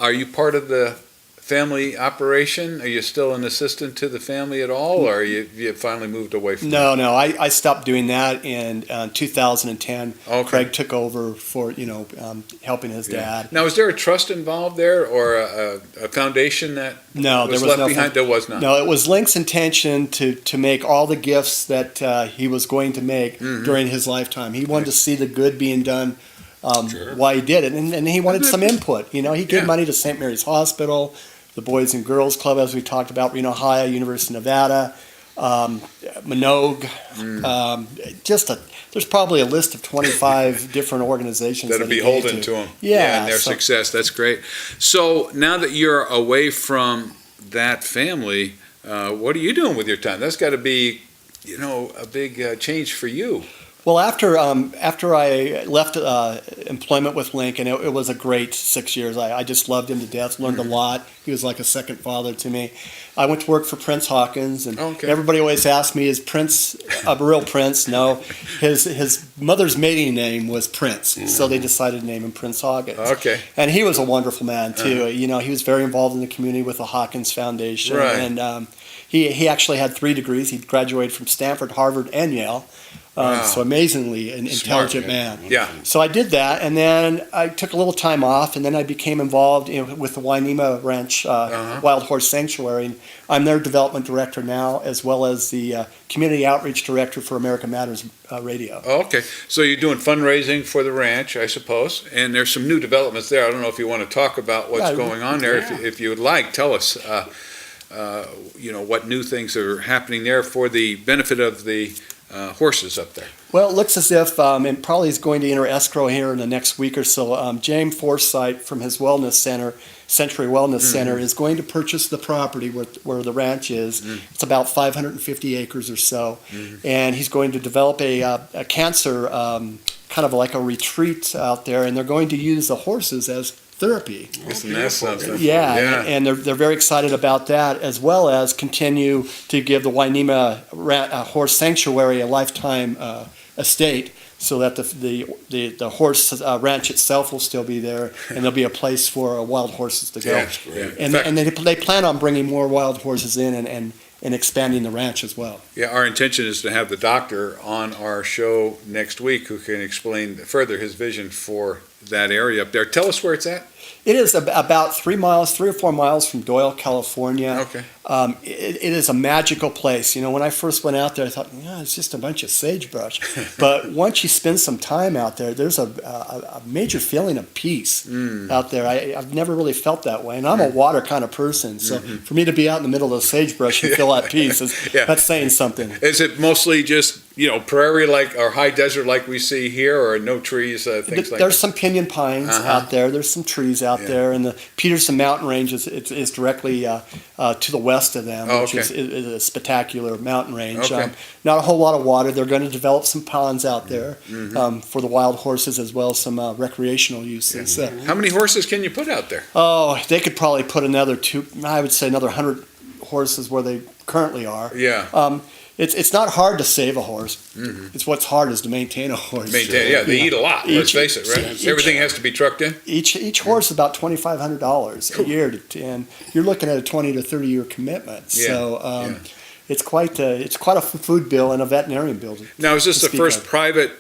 are you part of the family operation? Are you still an assistant to the family at all, or you finally moved away from that? No, I stopped doing that in 2010. Okay. Craig took over for, helping his dad. Now, is there a trust involved there, or a foundation that was left behind? There was not. No, it was Link's intention to make all the gifts that he was going to make during his lifetime. He wanted to see the good being done why he did it, and he wanted some input. He gave money to St. Mary's Hospital, the Boys and Girls Club, as we talked about, Reno High, University of Nevada, Minogue. There's probably a list of 25 different organizations that are beholden to him. Yeah, and their success. That's great. So now that you're away from that family, what are you doing with your time? That's got to be, a big change for you. Well, after I left employment with Link, and it was a great 6 years. I just loved him to death, learned a lot. He was like a second father to me. I went to work for Prince Hawkins, and everybody always asked me, is Prince a real Prince? No. His mother's maiden name was Prince, so they decided to name him Prince Hawkins. Okay. And he was a wonderful man, too. He was very involved in the community with the Hawkins Foundation. Right. And he actually had 3 degrees. He graduated from Stanford, Harvard, and Yale. So amazingly an intelligent man. Yeah. So I did that, and then I took a little time off, and then I became involved with the Wainema Ranch Wild Horse Sanctuary. And I'm their development director now, as well as the community outreach director for America Matters Radio. Oh, okay. So you're doing fundraising for the ranch, I suppose, and there's some new developments there. I don't know if you want to talk about what's going on there. If you would like, tell us. What new things are happening there for the benefit of the horses up there. Well, it looks as if it probably is going to enter escrow here in the next week or so. James Forsythe from his wellness center, Century Wellness Center, is going to purchase the property where the ranch is. It's about 550 acres or so. And he's going to develop a cancer, kind of like a retreat out there, and they're going to use the horses as therapy. Isn't that something? Yeah. And they're very excited about that, as well as continue to give the Wainema Horse Sanctuary a lifetime estate, so that the horse ranch itself will still be there, and there'll be a place for wild horses to go. Yeah. And they plan on bringing more wild horses in expanding the ranch as well. Yeah, our intention is to have the doctor on our show next week who can explain further his vision for that area up there. Tell us where it's at. It is about 3 or 4 miles from Doyle, California. Okay. It is a magical place. You know, when I first went out there, I thought, it's just a bunch of sagebrush. But once you spend some time out there, there's a major feeling of peace out there. I've never really felt that way. And I'm a water kind of person. So for me to be out in the middle of the sagebrush and feel at peace, that's saying something. Is it mostly just, prairie or high desert like we see here, or no trees, things like that? There's some pinyon pines out there. There's some trees out there. And the Peterson Mountain Range is directly to the west of them, which is a spectacular mountain range. Okay. Not a whole lot of water. They're going to develop some ponds out there for the wild horses as well as some recreational uses. How many horses can you put out there? Oh, they could probably put another 100 horses where they currently are. Yeah. It's not hard to save a horse. It's what's hard is to maintain a horse. They eat a lot. Let's face it, right? Everything has to be trucked in. Each horse is about $2,500 a year, and you're looking at a 20 to 30 year commitment. So it's quite a food bill and a veterinarian bill. Now, is this the first private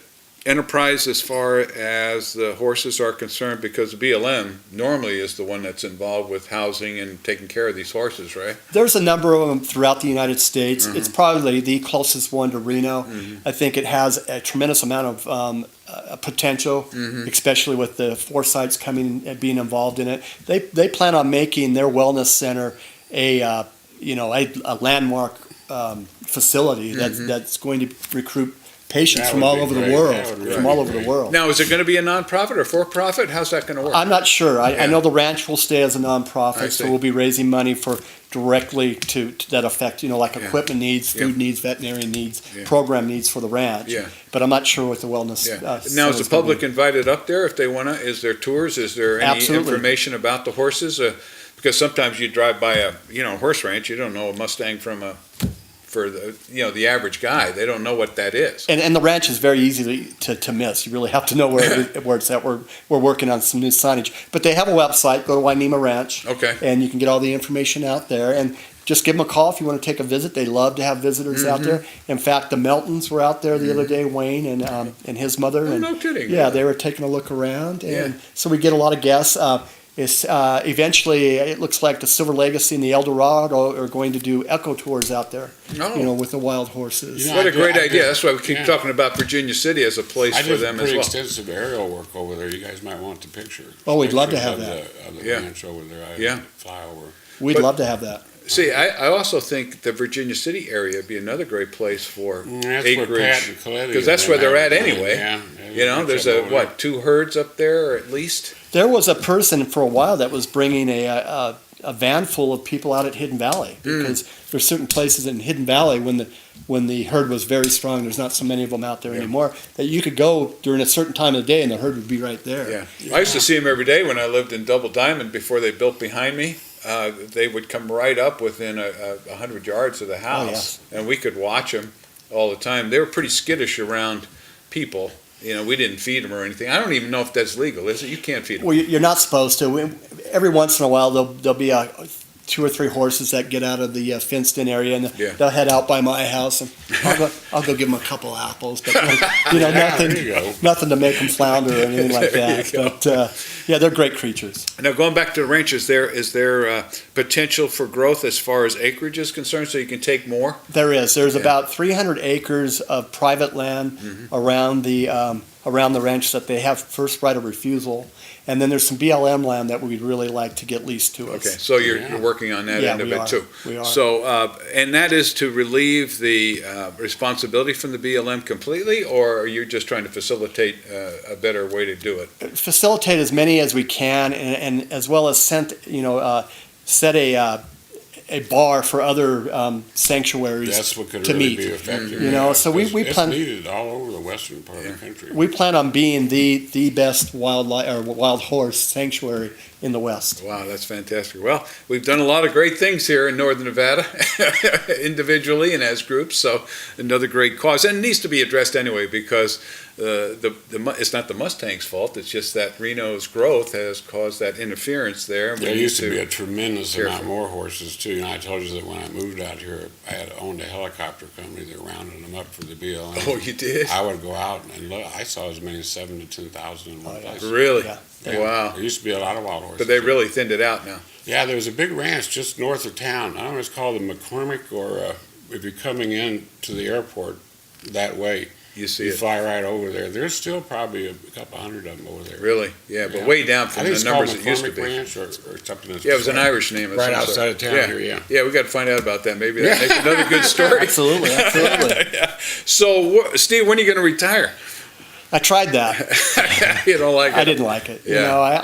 enterprise as far as the horses are concerned? Because the BLM normally is the one that's involved with housing and taking care of these horses, right? There's a number of them throughout the United States. It's probably the closest one to Reno. I think it has a tremendous amount of potential, especially with the Forsyths coming and being involved in it. They plan on making their wellness center a landmark facility that's going to recruit patients from all over the world. Now, is it going to be a nonprofit or for-profit? How's that going to work? I'm not sure. I know the ranch will stay as a nonprofit, so we'll be raising money for directly to that effect. Equipment needs, food needs, veterinarian needs, program needs for the ranch. But I'm not sure what the wellness. Now, is the public invited up there if they want to? Is there tours? Is there any information about the horses? Because sometimes you drive by a horse ranch, you don't know a Mustang from for the average guy. They don't know what that is. And the ranch is very easy to miss. You really have to know where it's at. We're working on some new signage. But they have a website. Go to Wainema Ranch. Okay. And you can get all the information out there. And just give them a call if you want to take a visit. They love to have visitors out there. In fact, the Meltons were out there the other day, Wayne and his mother. Oh, no kidding. Yeah, they were taking a look around. And so we get a lot of guests. Eventually, it looks like the Silver Legacy and the El Dorado are going to do echo tours out there, with the wild horses. What a great idea. That's why we keep talking about Virginia City as a place for them as well. I did pretty extensive aerial work over there. You guys might want the picture. Oh, we'd love to have that. Of the ranch over there. Fly over. We'd love to have that. See, I also think the Virginia City area would be another great place for acreage. Because that's where they're at anyway. There's 2 herds up there at least? There was a person for a while that was bringing a van full of people out at Hidden Valley because there's certain places in Hidden Valley when the herd was very strong. There's not so many of them out there anymore that you could go during a certain time of the day and the herd would be right there. I used to see them every day when I lived in Double Diamond before they built behind me. They would come right up within 100 yards of the house, and we could watch them all the time. They were pretty skittish around people. We didn't feed them or anything. I don't even know if that's legal, is it? You can't feed them. Well, you're not supposed to. Every once in a while, there'll be 2 or 3 horses that get out of the fenced-in area, and they'll head out by my house, and I'll go give them a couple apples, but nothing to make them flounder or anything like that. But they're great creatures. Now, going back to the ranch, is there potential for growth as far as acreage is concerned, so you can take more? There is. There's about 300 acres of private land around the ranch that they have first right of refusal. And then there's some BLM land that we'd really like to get leased to us. Okay, so you're working on that end of it too. We are. So, and that is to relieve the responsibility from the BLM completely, or are you just trying to facilitate a better way to do it? Facilitate as many as we can, and as well as set a bar for other sanctuaries That's what could to really meet. Be effective. So we plan. It's needed all over the western part of the country. We plan on being the best wild horse sanctuary in the West. Wow, that's fantastic. Well, we've done a lot of great things here in Northern Nevada, individually and as groups. So another great cause, and it needs to be addressed anyway because it's not the Mustang's fault. It's just that Reno's growth has caused that interference there. There used to be a tremendous amount more horses too. And I told you that when I moved out here, I had owned a helicopter company that rounded them up for the BLM. Oh, you did? I would go out and look. I saw as many as 7,000 to 10,000 in one place. Really? Yeah. Wow. There used to be a lot of wild horses. But they really thinned it out now. Yeah, there was a big ranch just north of town. I don't know if it's called the McCormick, or if you're coming in to the airport that way, you fly right over there. There's still probably a couple hundred of them over there. Really? Yeah, but way down from the numbers it used to be. Ranch or something. Yeah, it was an Irish name. Right outside of town here, yeah. Yeah, we got to find out about that. Maybe that makes another good story. Absolutely. Yeah. So, Steve, when are you going to retire? I tried that. You don't like it? I didn't like it. Yeah.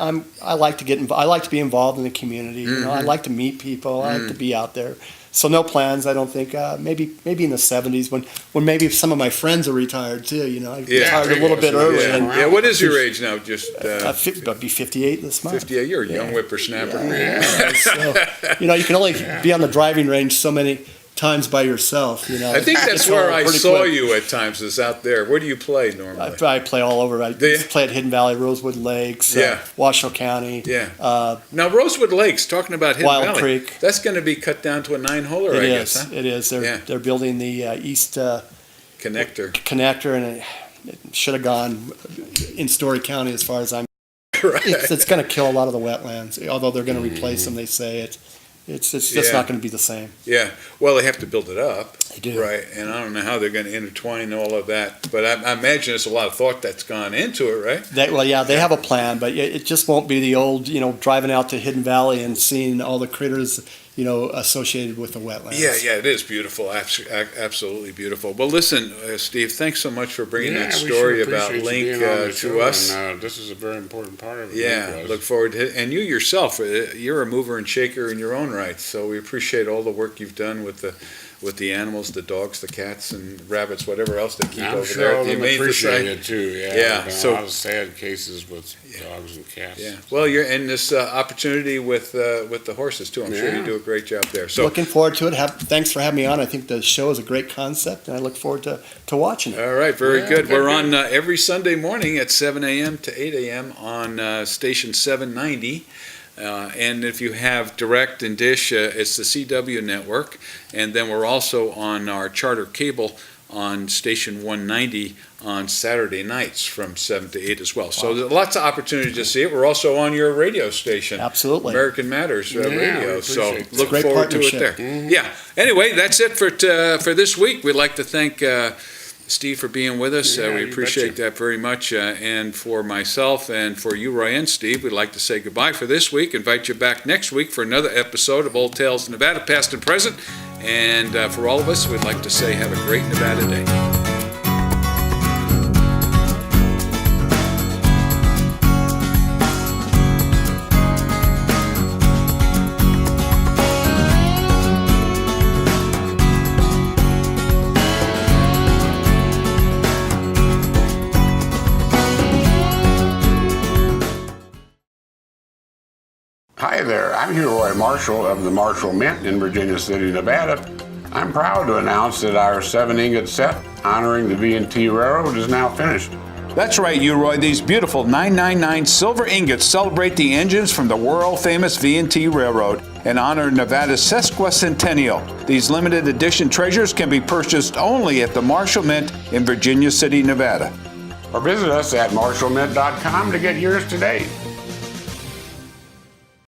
You know, I like to get I like to be involved in the community. You know, I like to meet people. I like to be out there. So no plans. I don't think. Maybe in the 70s when maybe some of my friends are retired too. You know, I retired a little bit early. Yeah. What is your age now? Just I'll be 58 this month. 58. You're a young whippersnapper. Yeah. So, you know, you can only be on the driving range so many times by yourself. You know, I think that's where I saw you at times. Is out there. Where do you play normally? I play all over. I play at Hidden Valley, Rosewood Lakes, Washoe County. Yeah. Now Rosewood Lakes, talking about Hidden Wild Valley, Creek. that's going to be cut down to a 9-holer. I guess. Huh? It is. They're building the east connector, and it should have gone in Story County as far as I'm. Right. It's going to kill a lot of the wetlands. Although they're going to replace them, they say it's just not going to be the same. Yeah. Well, they have to build it up. They do. Right. And I don't know how they're going to intertwine all of that, but I imagine there's a lot of thought that's gone into it, right? They have a plan, but it just won't be the old, driving out to Hidden Valley and seeing all the critters, associated with the wetlands. Yeah, it is beautiful. Absolutely beautiful. Well, listen, Steve, thanks so much for bringing that story about Link to us. And, this is a very important part of it. Yeah, look forward to it. And you yourself, you're a mover and shaker in your own right, so we appreciate all the work you've done with the animals, the dogs, the cats, and rabbits, whatever else they keep over there. I'm sure appreciate it too. Yeah. So a lot of sad cases with dogs and cats. Yeah. Well, you're in this opportunity with the horses too. I'm sure you do a great job there. So looking forward to it. Thanks for having me on. I think the show is a great concept, and I look forward to watching it. All right, very good. We're on every Sunday morning at 7 a.m. to 8 a.m. on station 790. And if you have Direct and Dish, it's the CW network. And then we're also on our charter cable on station 190 on Saturday nights from 7 to 8 as well. So there's lots of opportunities to see it. We're also on your radio station. Absolutely. American Matters Radio. So look great forward to it there. Mm-hmm. Yeah. Anyway, that's it for this week. We'd like to thank Steve for being with us. We appreciate that very much. And for myself and for you, Roy and Steve, we'd like to say goodbye for this week. Invite you back next week for another episode of Old Tales of Nevada, past and present. And for all of us, we'd like to say have a great Nevada day. Hi there, I'm Hugh Roy Marshall of the Marshall Mint in Virginia City, Nevada. I'm proud to announce that our 7-ingot set honoring the V&T Railroad is now finished. That's right, Roy. These beautiful 999 silver ingots celebrate the engines from the world-famous V&T Railroad and honor Nevada's sesquicentennial. These limited edition treasures can be purchased only at the Marshall Mint in Virginia City, Nevada. Or visit us at marshallmint.com to get yours today.